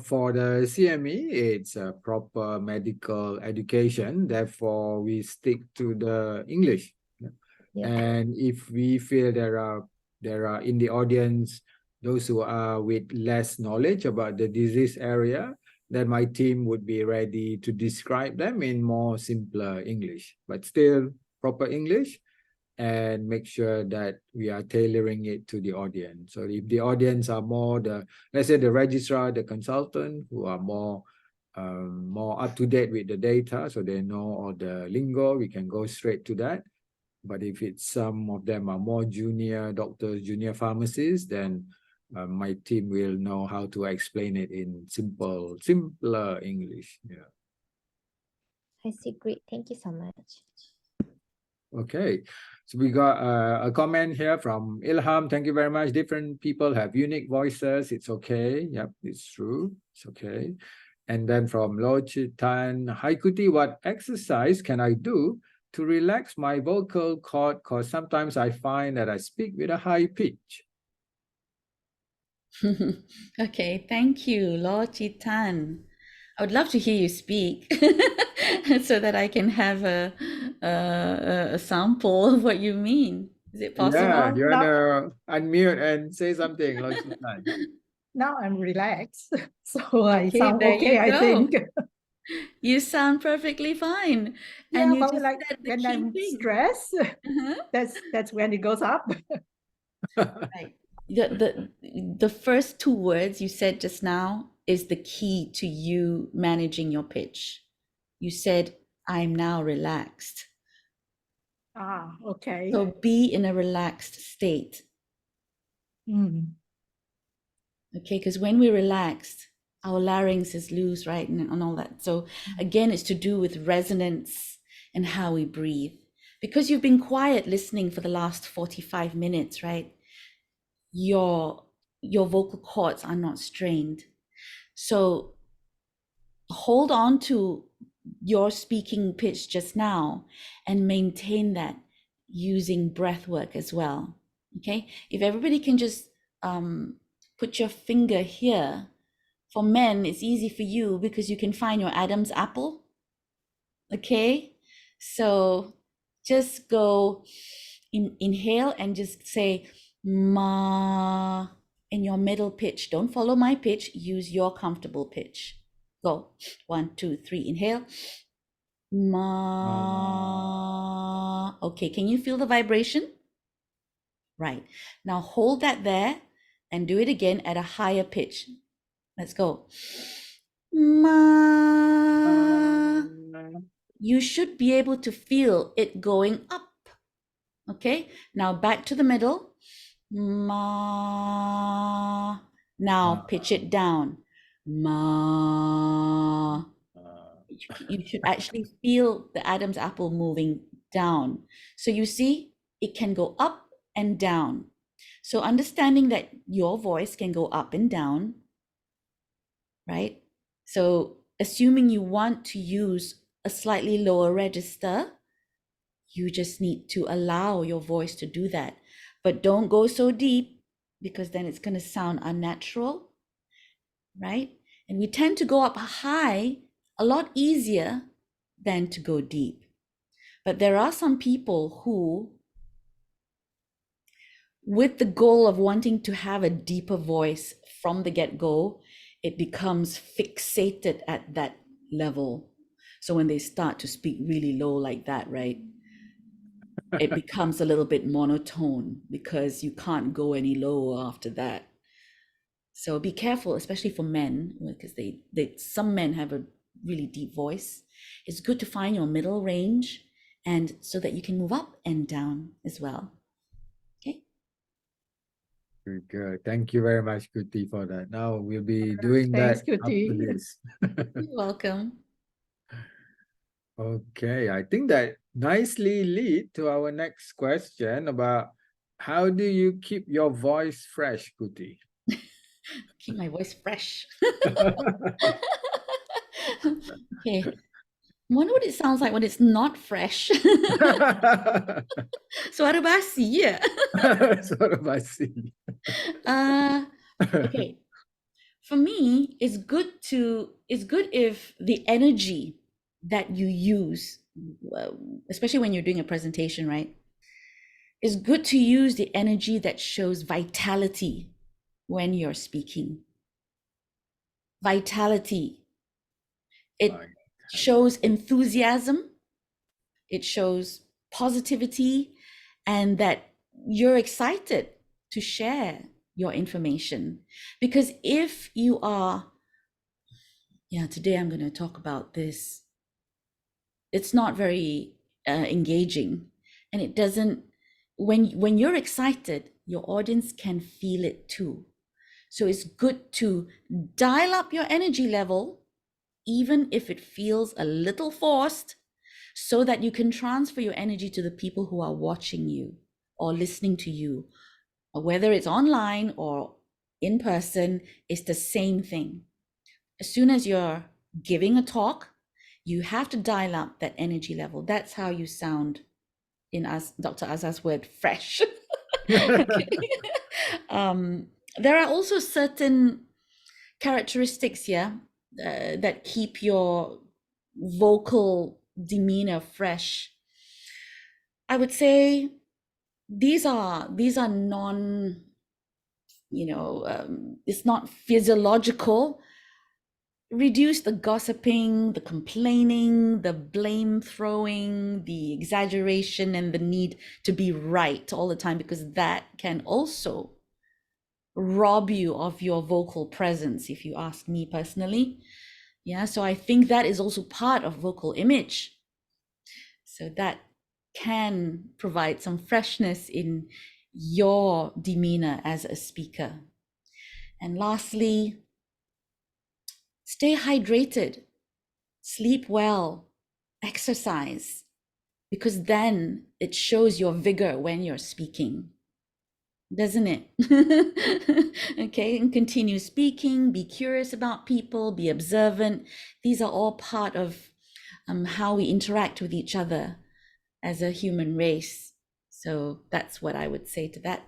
For the CME, it's a proper medical education. Therefore, we stick to the English. Yeah. And if we feel there are in the audience those who are with less knowledge about the disease area, then my team would be ready to describe them in more simpler English, but still proper English, and make sure that we are tailoring it to the audience. So if the audience are more let's say the registrar, the consultant, who are more up to date with the data, so they know all the lingo, we can go straight to that. But if it's some of them are more junior doctors, junior pharmacists, then my team will know how to explain it in simpler English. Yeah. I see. Great. Thank you so much. Okay, so we got a comment here from Ilham. Thank you very much. Different people have unique voices. It's okay. Yep, it's true. It's okay. And then from Lo Chitan, hi Kuti, what exercise can I do to relax my vocal cord? Because sometimes I find that I speak with a high pitch. Okay, thank you, Lo Chitan. I would love to hear you speak so that I can have a sample of what you mean. Is it possible? Yeah, you want to unmute and say something, Lo Chitan? Now I'm relaxed, so I Okay, sound there okay, you I go. think. You sound perfectly fine. Yeah, And you but just like said the when key I'm thing. stressed, Uh-huh. that's when it goes up. Right. The first two words you said just now is the key to you managing your pitch. You said, I'm now relaxed. Ah, okay. So be in a relaxed state. Mm. Okay, because when we're relaxed, our larynx is loose, right? And all that. So again, it's to do with resonance and how we breathe. Because you've been quiet listening for the last 45 minutes, right? Your vocal cords are not strained. So hold on to your speaking pitch just now and maintain that using breath work as well. Okay, if everybody can just put your finger here. For men, it's easy for you because you can find your Adam's apple. Okay, so just go inhale and just say ma, in your middle pitch. Don't follow my pitch, use your comfortable pitch. Go. 1, 2, 3, inhale. Ma. Okay, can you feel the vibration? Right. Now hold that there and do it again at a higher pitch. Let's go. Ma. You should be able to feel it going up. Okay, now back to the middle. Ma. Now pitch it down. Ma. You should actually feel the Adam's apple moving down. So you see, it can go up and down. So understanding that your voice can go up and down, right? So assuming you want to use a slightly lower register, you just need to allow your voice to do that. But don't go so deep, because then it's going to sound unnatural, right? And we tend to go up high a lot easier than to go deep. But there are some people who, with the goal of wanting to have a deeper voice from the get-go, it becomes fixated at that level. So when they start to speak really low like that, right, it becomes a little bit monotone because you can't go any lower after that. So be careful, especially for men, because some men have a really deep voice. It's good to find your middle range, and so that you can move up and down as well. Okay. Good, good. Thank you very much, Kuti, for that. Now we'll be doing Thanks, that after Kuti. this. You're welcome. Okay, I think that nicely lead to our next question about how do you keep your voice fresh, Kuti? Keep my voice fresh. Okay. I wonder what it sounds like when it's not fresh. Suara basi, yeah. Suara basi. Okay. For me, it's good if the energy that you use, especially when you're doing a presentation, right? It's good to use the energy that shows vitality when you're speaking. Vitality. It shows enthusiasm. It shows positivity, and that you're excited to share your information. Because if you are, today I'm going to talk about this, it's not very engaging, and it doesn't, when you're excited, your audience can feel it too. So it's good to dial up your energy level, even if it feels a little forced, so that you can transfer your energy to the people who are watching you or listening to you, or whether it's online or in person, it's the same thing. As soon as you're giving a talk, you have to dial up that energy level. That's how you sound, in Dr. Azhar's word, fresh. There are also certain characteristics here that keep your vocal demeanor fresh. I would say these are non, it's not physiological. Reduce the gossiping, the complaining, the blame throwing, the exaggeration, and the need to be right all the time, because that can also rob you of your vocal presence, if you ask me personally. Yeah, so I think that is also part of vocal image. So that can provide some freshness in your demeanor as a speaker. And lastly, stay hydrated, sleep well, exercise, because then it shows your vigor when you're speaking, doesn't it? Okay, and continue speaking, be curious about people, be observant. These are all part of how we interact with each other as a human race. So that's what I would say to that.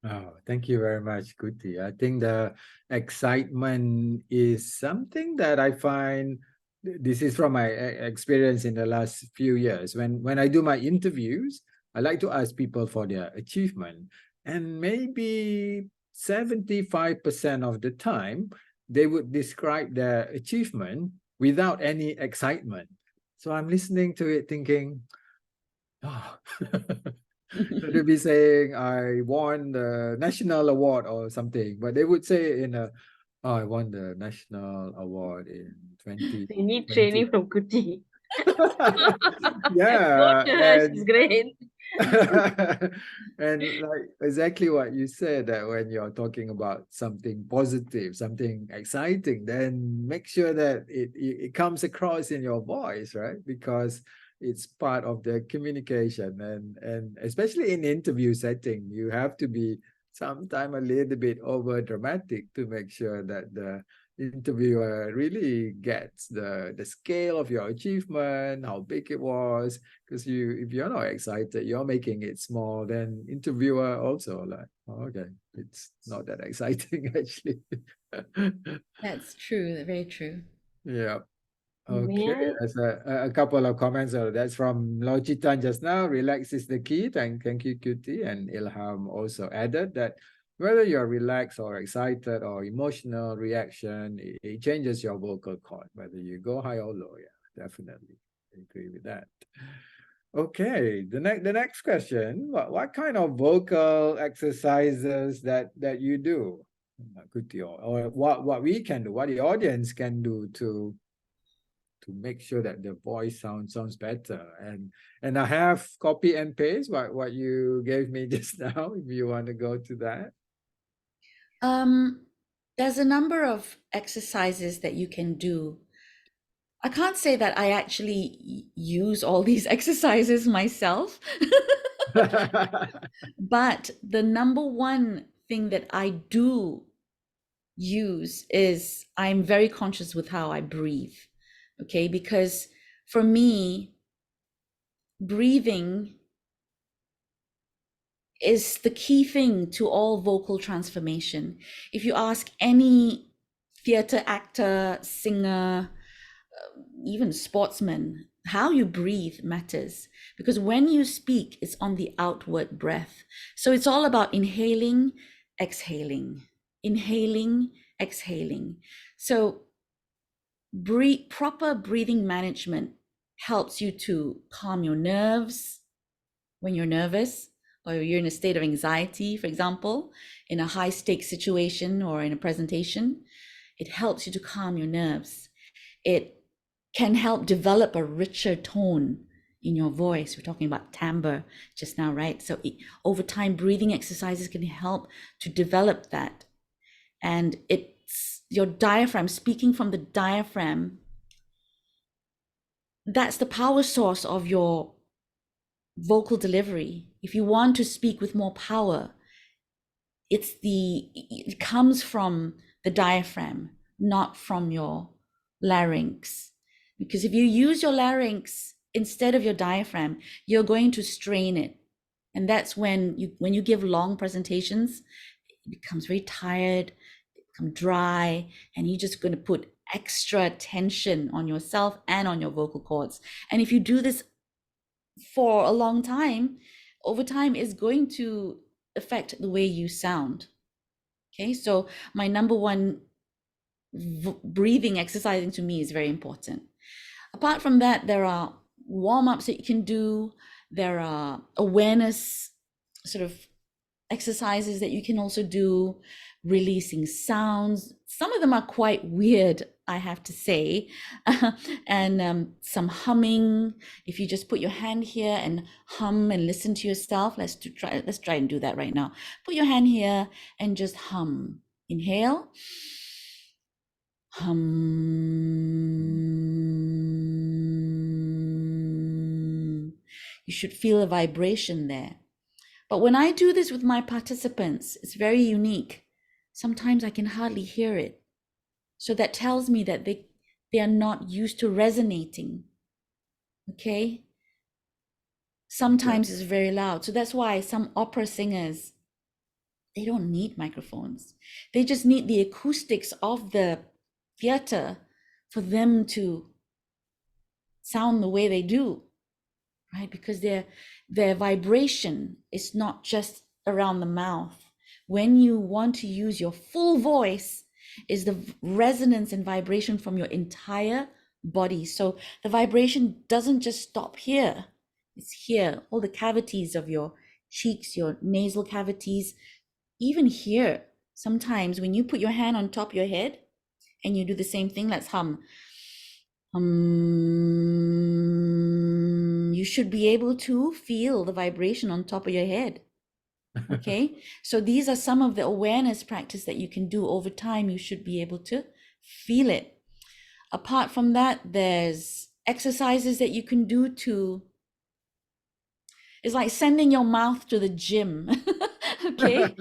Oh, thank you very much, Kuti. I think the excitement is something that I find, this is from my experience in the last few years. When I do my interviews, I like to ask people for their achievement. And maybe 75% of the time, they would describe their achievement without any excitement. So I'm listening to it thinking, oh, so they'll be saying, I won the national award or something, but they would say in a, oh, I won the national award in You need 2020. training from Kuti. Yeah, Go to her, she's great. and like exactly what you said, that when you're talking about something positive, something exciting, then make sure that it comes across in your voice, right? Because it's part of the communication, and especially in interview setting, you have to be sometimes a little bit over dramatic to make sure that the interviewer really gets the scale of your achievement, how big it was. Because if you're not excited, you're making it small, then interviewer also like, oh, okay, it's not that exciting actually. That's true, very true. Yeah. May Okay, I? there's a couple of comments. That's from Lochitan just now. Relax is the key. Thank you, Kuti. And Ilham also added that whether you're relaxed or excited or emotional reaction, it changes your vocal cord, whether you go high or low. Yeah, definitely agree with that. Okay, the next question. What kind of vocal exercises that you do, Kuti, or what we can do, what the audience can do to make sure that the voice sounds better. And I have copy and paste what you gave me just now, if you want to go to that. There's a number of exercises that you can do. I can't say that I actually use all these exercises myself, but the number one thing that I do use is I'm very conscious with how I breathe. Okay, because for me, breathing is the key thing to all vocal transformation. If you ask any theater actor, singer, even sportsman, how you breathe matters, because when you speak, it's on the outward breath. So it's all about inhaling, exhaling, inhaling, exhaling. So proper breathing management helps you to calm your nerves when you're nervous, or you're in a state of anxiety, for example, in a high stakes situation or in a presentation. It helps you to calm your nerves. It can help develop a richer tone in your voice. We're talking about timbre just now, right? So over time, breathing exercises can help to develop that. And it's your diaphragm, speaking from the diaphragm, that's the power source of your vocal delivery. If you want to speak with more power, it comes from the diaphragm, not from your larynx. Because if you use your larynx instead of your diaphragm, you're going to strain it. And that's when you give long presentations, it becomes very tired, become dry, and you're just going to put extra tension on yourself and on your vocal cords. And if you do this for a long time, over time, is going to affect the way you sound. Okay, so my number one breathing exercising to me is very important. Apart from that, there are warm-ups that you can do. There are awareness sort of exercises that you can also do, releasing sounds. Some of them are quite weird, I have to say, and some humming. If you just put your hand here and hum and listen to yourself, let's try and do that right now. Put your hand here and just hum. Inhale, hum. You should feel a vibration there. But when I do this with my participants, it's very unique. Sometimes I can hardly hear it. So that tells me that they are not used to resonating. Okay? Sometimes it's very loud. So that's why some opera singers, they don't need microphones. They just need the acoustics of the theater for them to sound the way they do, right? Because their vibration is not just around the mouth. when you want to use your full voice is the resonance and vibration from your entire body. So the vibration doesn't just stop here. It's here, all the cavities of your cheeks, your nasal cavities, even here. Sometimes when you put your hand on top of your head and you do the same thing, let's hum. You should be able to feel the vibration on top of your head. Okay, so these are some of the awareness practice that you can do over time. You should be able to feel it. Apart from that, there's exercises that you can do to, it's like sending your mouth to the gym. Okay,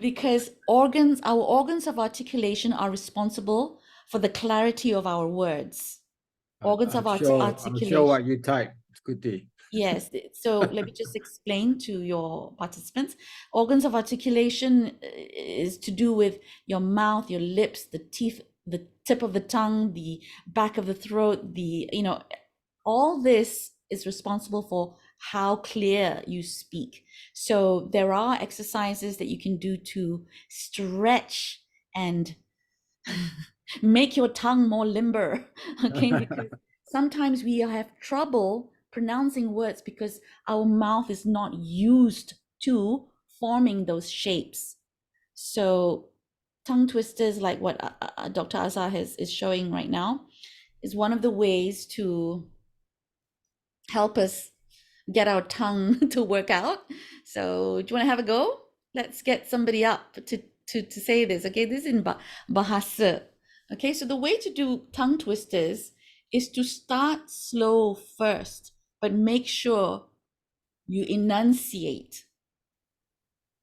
because our organs of articulation are responsible for the clarity of our words. Organs of I'll show articulation. what you type, Kuti. Yes, so let me just explain to your participants. Organs of articulation is to do with your mouth, your lips, the teeth, the tip of the tongue, the back of the throat, all this is responsible for how clear you speak. So there are exercises that you can do to stretch and make your tongue more limber, okay? Because sometimes we have trouble pronouncing words because our mouth is not used to forming those shapes. So tongue twisters, like what Dr. Azhar is showing right now, is one of the ways to help us get our tongue to work out. So do you want to have a go? Let's get somebody up to say this. Okay, this is in Bahasa. Okay, so the way to do tongue twisters is to start slow first, but make sure you enunciate.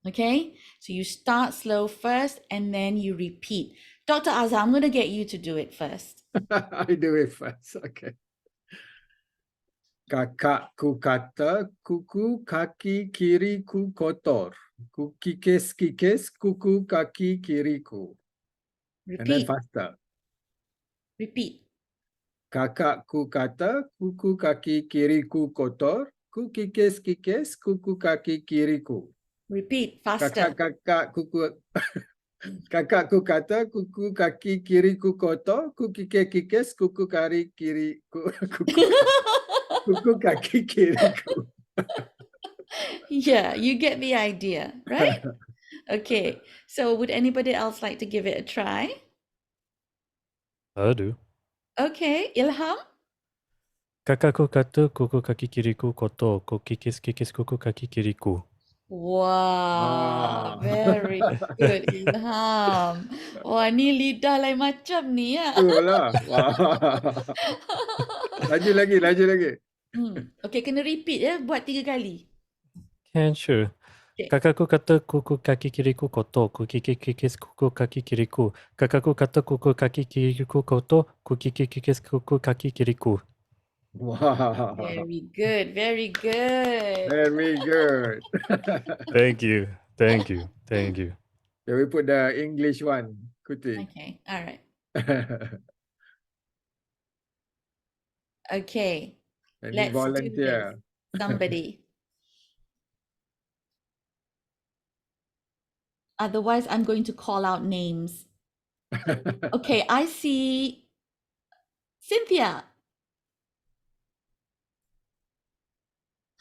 Okay, so you start slow first and then you repeat. Dr. Azhar, I'm going to get you to do it first. I do it first. Okay. Kakakku kata kuku kaki kiriku kotor. Ku kikis kuku kaki kiriku. And then Repeat. faster. Repeat. Kakakku kata kuku kaki kiriku kotor. Ku kikis kuku kaki kiriku. Repeat faster. Kakakku kata kuku kaki kiriku kotor. Ku kikis kuku kari kiriku. Kuku kaki kiriku. Yeah, you get the idea, right? Okay, so would anybody else like to give it a try? I do. Okay, Ilham? Kakakku kata kuku kaki kiriku kotor, ku kikis kuku kaki kiriku. Wow, very good, Ilham. Wah, ni lidah lain macam ni ya. Itulah. Wah. Laju lagi. Okay, kena repeat ya, buat 3 kali. Can, sure. Okay. Kakakku kata kuku kaki kiriku kotor, ku kikis kuku kaki kiriku. Kakakku kata kuku kaki kiriku kotor, ku kikis kuku kaki kiriku. Wow. Very good, very good. Very good. Thank you. Can we put the English one, Kuti? Okay, all right. Okay, Any let's do volunteer? this. Somebody. Otherwise, I'm going to call out names. Okay, I see Cynthia.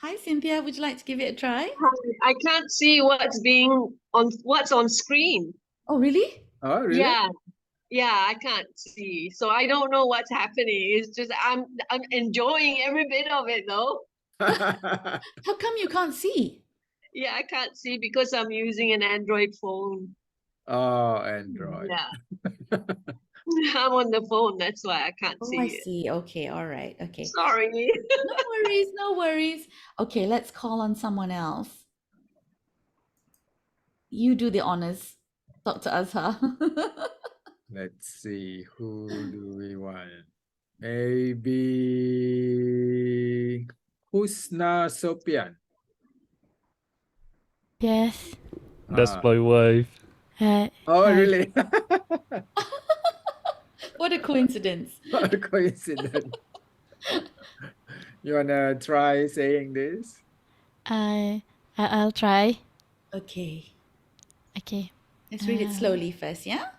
Hi, Cynthia. Would you like to give it a try? I can't see what's on screen. Oh, really? Oh, really? Yeah, I can't see. So I don't know what's happening. It's just I'm enjoying every bit of it though. How come you can't see? Yeah, I can't see because I'm using an Android phone. Oh, Android. Yeah. I'm on the phone, that's why I can't Oh, see I it. see. Okay, all right. Okay. Sorry. No worries. Okay, let's call on someone else. You do the honors, Dr. Azhar. Let's see, who do we want? Maybe Husna Sopian. Yes. That's my wife. Oh, Hi. really? What a coincidence. What a coincidence. You wanna try saying this? I'll try. Okay. Okay. Let's read it slowly first, yeah?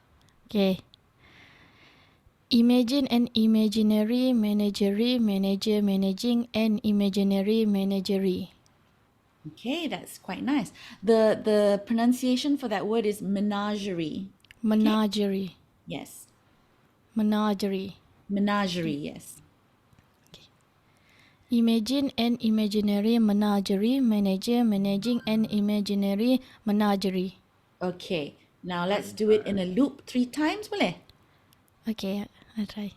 Okay. Imagine an imaginary managery manager managing an imaginary managery. Okay, that's quite nice. The pronunciation for that word is menagerie. Menagerie. Yes. Menagerie. Menagerie, yes. Imagine an imaginary menagerie manager managing an imaginary menagerie. Okay. Now let's do it in a loop 3 times, boleh? Okay, I'll try.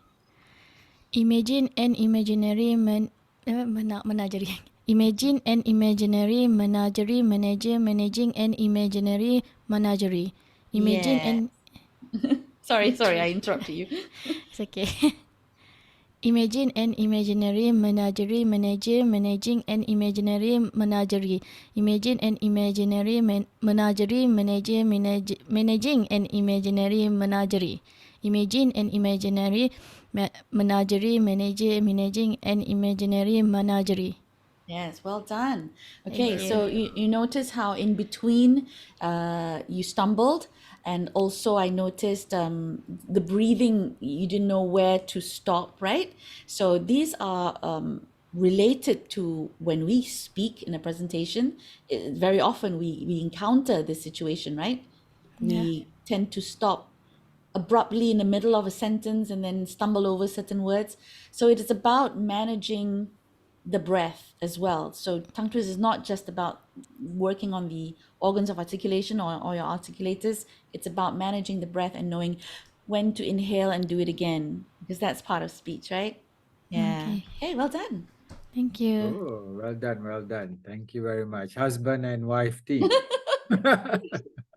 Imagine an imaginary menagerie. Imagine an imaginary menagerie manager managing an imaginary menagerie. Imagine Yeah. an Sorry, I interrupted you. It's okay. Imagine an imaginary menagerie manager managing an imaginary menagerie. Imagine an imaginary menagerie manager managing an imaginary menagerie. Imagine an imaginary menagerie manager managing an imaginary menagerie. Yes, well done. Thank Okay, you. so you notice how in between you stumbled, and also I noticed the breathing, you didn't know where to stop, right? So these are related to when we speak in a presentation. Very often we encounter this situation, right? We tend to stop abruptly in the middle of a sentence and then stumble over certain words. So it is about managing the breath as well. So tongue twist is not just about working on the organs of articulation or your articulators. It's about managing the breath and knowing when to inhale and do it again, because that's part of speech, right? Yeah. Okay. Hey, well done. Thank you. Oh, well done, well done. Thank you very much. Husband and wife team.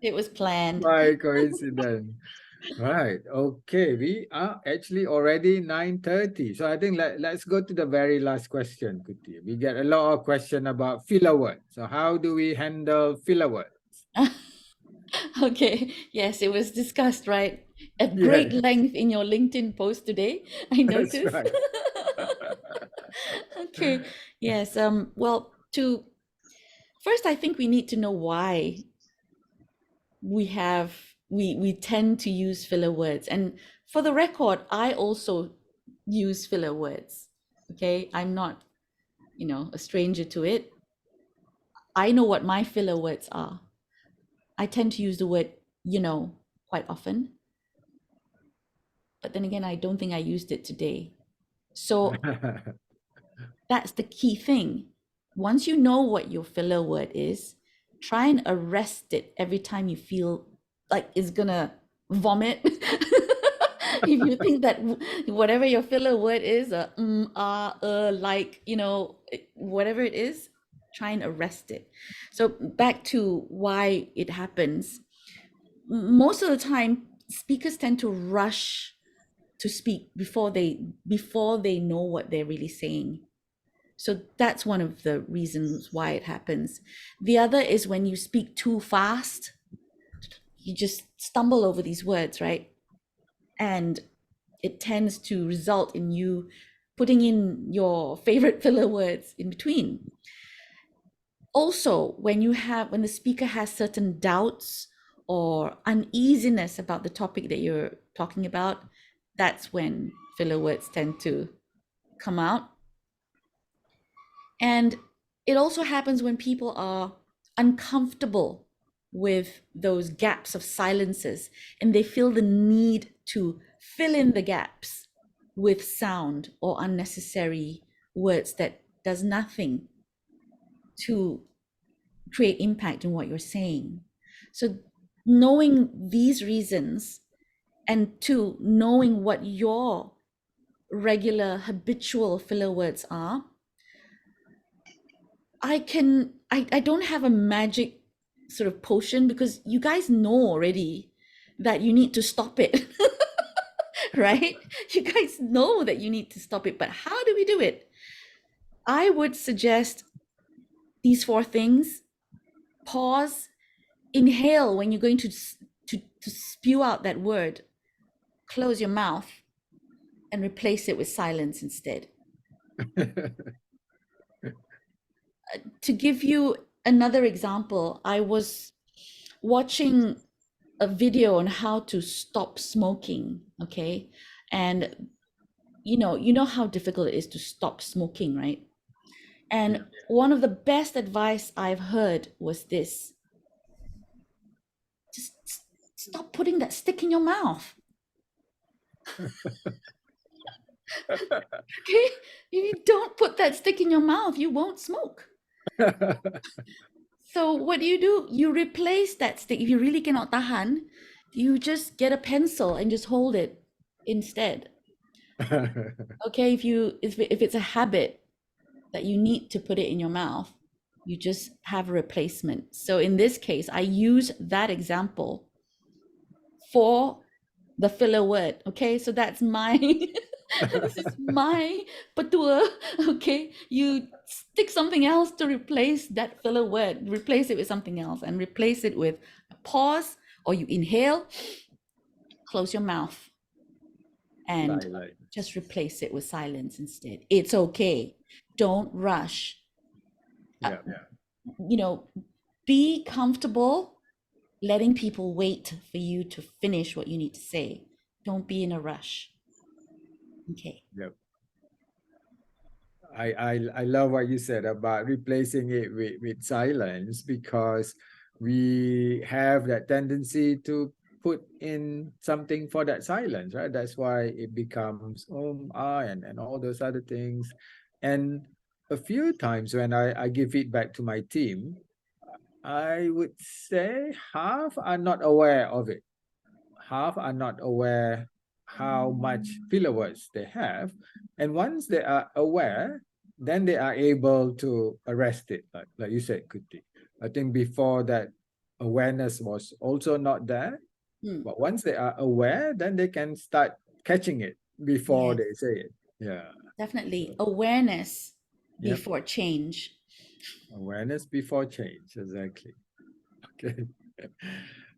It was planned. By coincidence. Right. Okay. We are actually already 9:30. So I think let's go to the very last question, Kuti. We get a lot of question about filler words. So how do we handle filler words? Okay. Yes, it was discussed, right? At great Yes. length in your LinkedIn post today, I That's noticed. right. Okay. Yes. Well, to first, I think we need to know why we tend to use filler words. And for the record, I also use filler words. Okay. I'm not, a stranger to it. I know what my filler words are. I tend to use the word, quite often. But then again, I don't think I used it today. So that's the key thing. Once you know what your filler word is, try and arrest it every time you feel like it's gonna vomit. If you think that whatever your filler word is, like, whatever it is, try and arrest it. So back to why it happens. Most of the time, speakers tend to rush to speak before they know what they're really saying. So that's one of the reasons why it happens. The other is when you speak too fast, you just stumble over these words, right? And it tends to result in you putting in your favorite filler words in between. Also, when the speaker has certain doubts or uneasiness about the topic that you're talking about, that's when filler words tend to come out. And it also happens when people are uncomfortable with those gaps of silences and they feel the need to fill in the gaps with sound or unnecessary words that does nothing to create impact in what you're saying. So knowing these reasons, and two, knowing what your regular habitual filler words are, I don't have a magic sort of potion, because you guys know already that you need to stop it. Right? You guys know that you need to stop it, but how do we do it? I would suggest these 4 things. Pause, inhale when you're going to spew out that word, close your mouth and replace it with silence instead. To give you another example, I was watching a video on how to stop smoking, okay? And you know how difficult it is to stop smoking, right? And one of the best advice I've heard was this: just stop putting that stick in your mouth. Okay? If you don't put that stick in your mouth, you won't smoke. So what do? You replace that stick. If you really cannot tahan, you just get a pencil and just hold it instead. Okay, if it's a habit that you need to put it in your mouth, you just have a replacement. So in this case, I use that example for the filler word. Okay, so that's my this is my patua. Okay, you stick something else to replace that filler word. Replace it with something else, and replace it with a pause, or you inhale, close your mouth, and Silence. just replace it with silence instead. It's okay. Don't rush. Yeah. Be comfortable letting people wait for you to finish what you need to say. Don't be in a rush. Okay. Yep. I love what you said about replacing it with silence, because we have that tendency to put in something for that silence, right? That's why it becomes and all those other things. And a few times when I give feedback to my team, I would say half are not aware of it. Half are not aware how much filler words they have. And once they are aware, then they are able to arrest it, like you said, Kuti. I think before that, awareness was also not there. But once they are aware, then they can start catching it before they say it. Yeah. Definitely. Awareness Yep. before change. Awareness before change, exactly. Okay.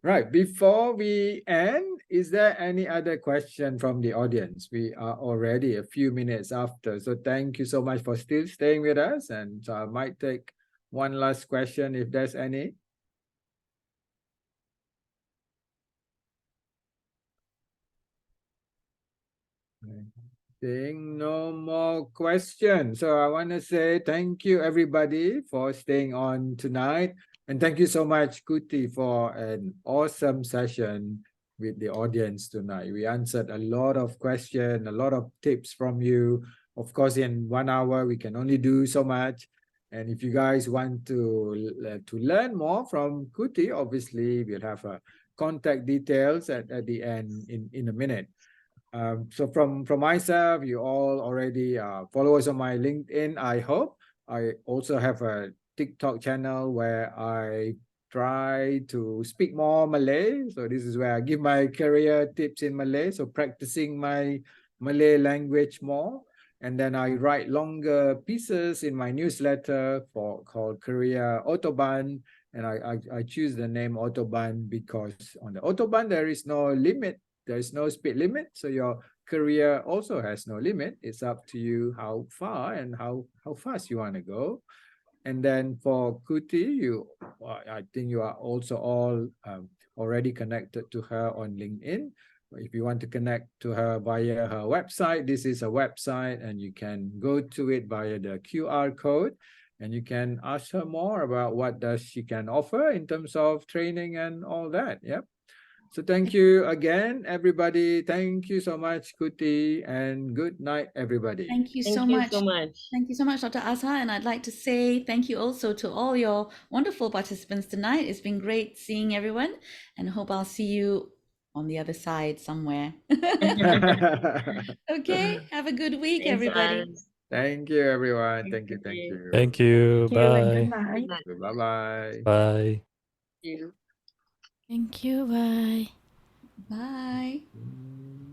Right, before we end, is there any other question from the audience? We are already a few minutes after, so thank you so much for still staying with us, and so I might take one last question if there's any. Seeing no more questions. So I want to say thank you everybody for staying on tonight. And thank you so much, Kuti, for an awesome session with the audience tonight. We answered a lot of questions, a lot of tips from you. Of course, in 1 hour, we can only do so much. And if you guys want to learn more from Kuti, obviously, we'll have contact details at the end in a minute. So from myself, you all already follow us on my LinkedIn, I hope. I also have a TikTok channel where I try to speak more Malay. So this is where I give my career tips in Malay. So practicing my Malay language more. And then I write longer pieces in my newsletter called Career Autobahn. And I choose the name Autobahn because on the Autobahn, there is no limit. There is no speed limit, so your career also has no limit. It's up to you how far and how fast you want to go. And then for Kuti, I think you are also all already connected to her on LinkedIn. If you want to connect to her via her website, this is a website, and you can go to it via the QR code, and you can ask her more about what does she can offer in terms of training and all that. Yep. So thank you again, everybody. Thank you so much, Kuti, and good night, everybody. Thank you so much. Thank you so much, Dr. Azhar. And I'd like to say thank you also to all your wonderful participants tonight. It's been great seeing everyone, and hope I'll see you on the other side somewhere. Okay, have a good week, Thanks, everybody. Az. Thank you, everyone. Thank you. Thank you. Thank you. Thank you and Bye. good night. Bye-bye. Bye. You. Thank you. Bye. Bye.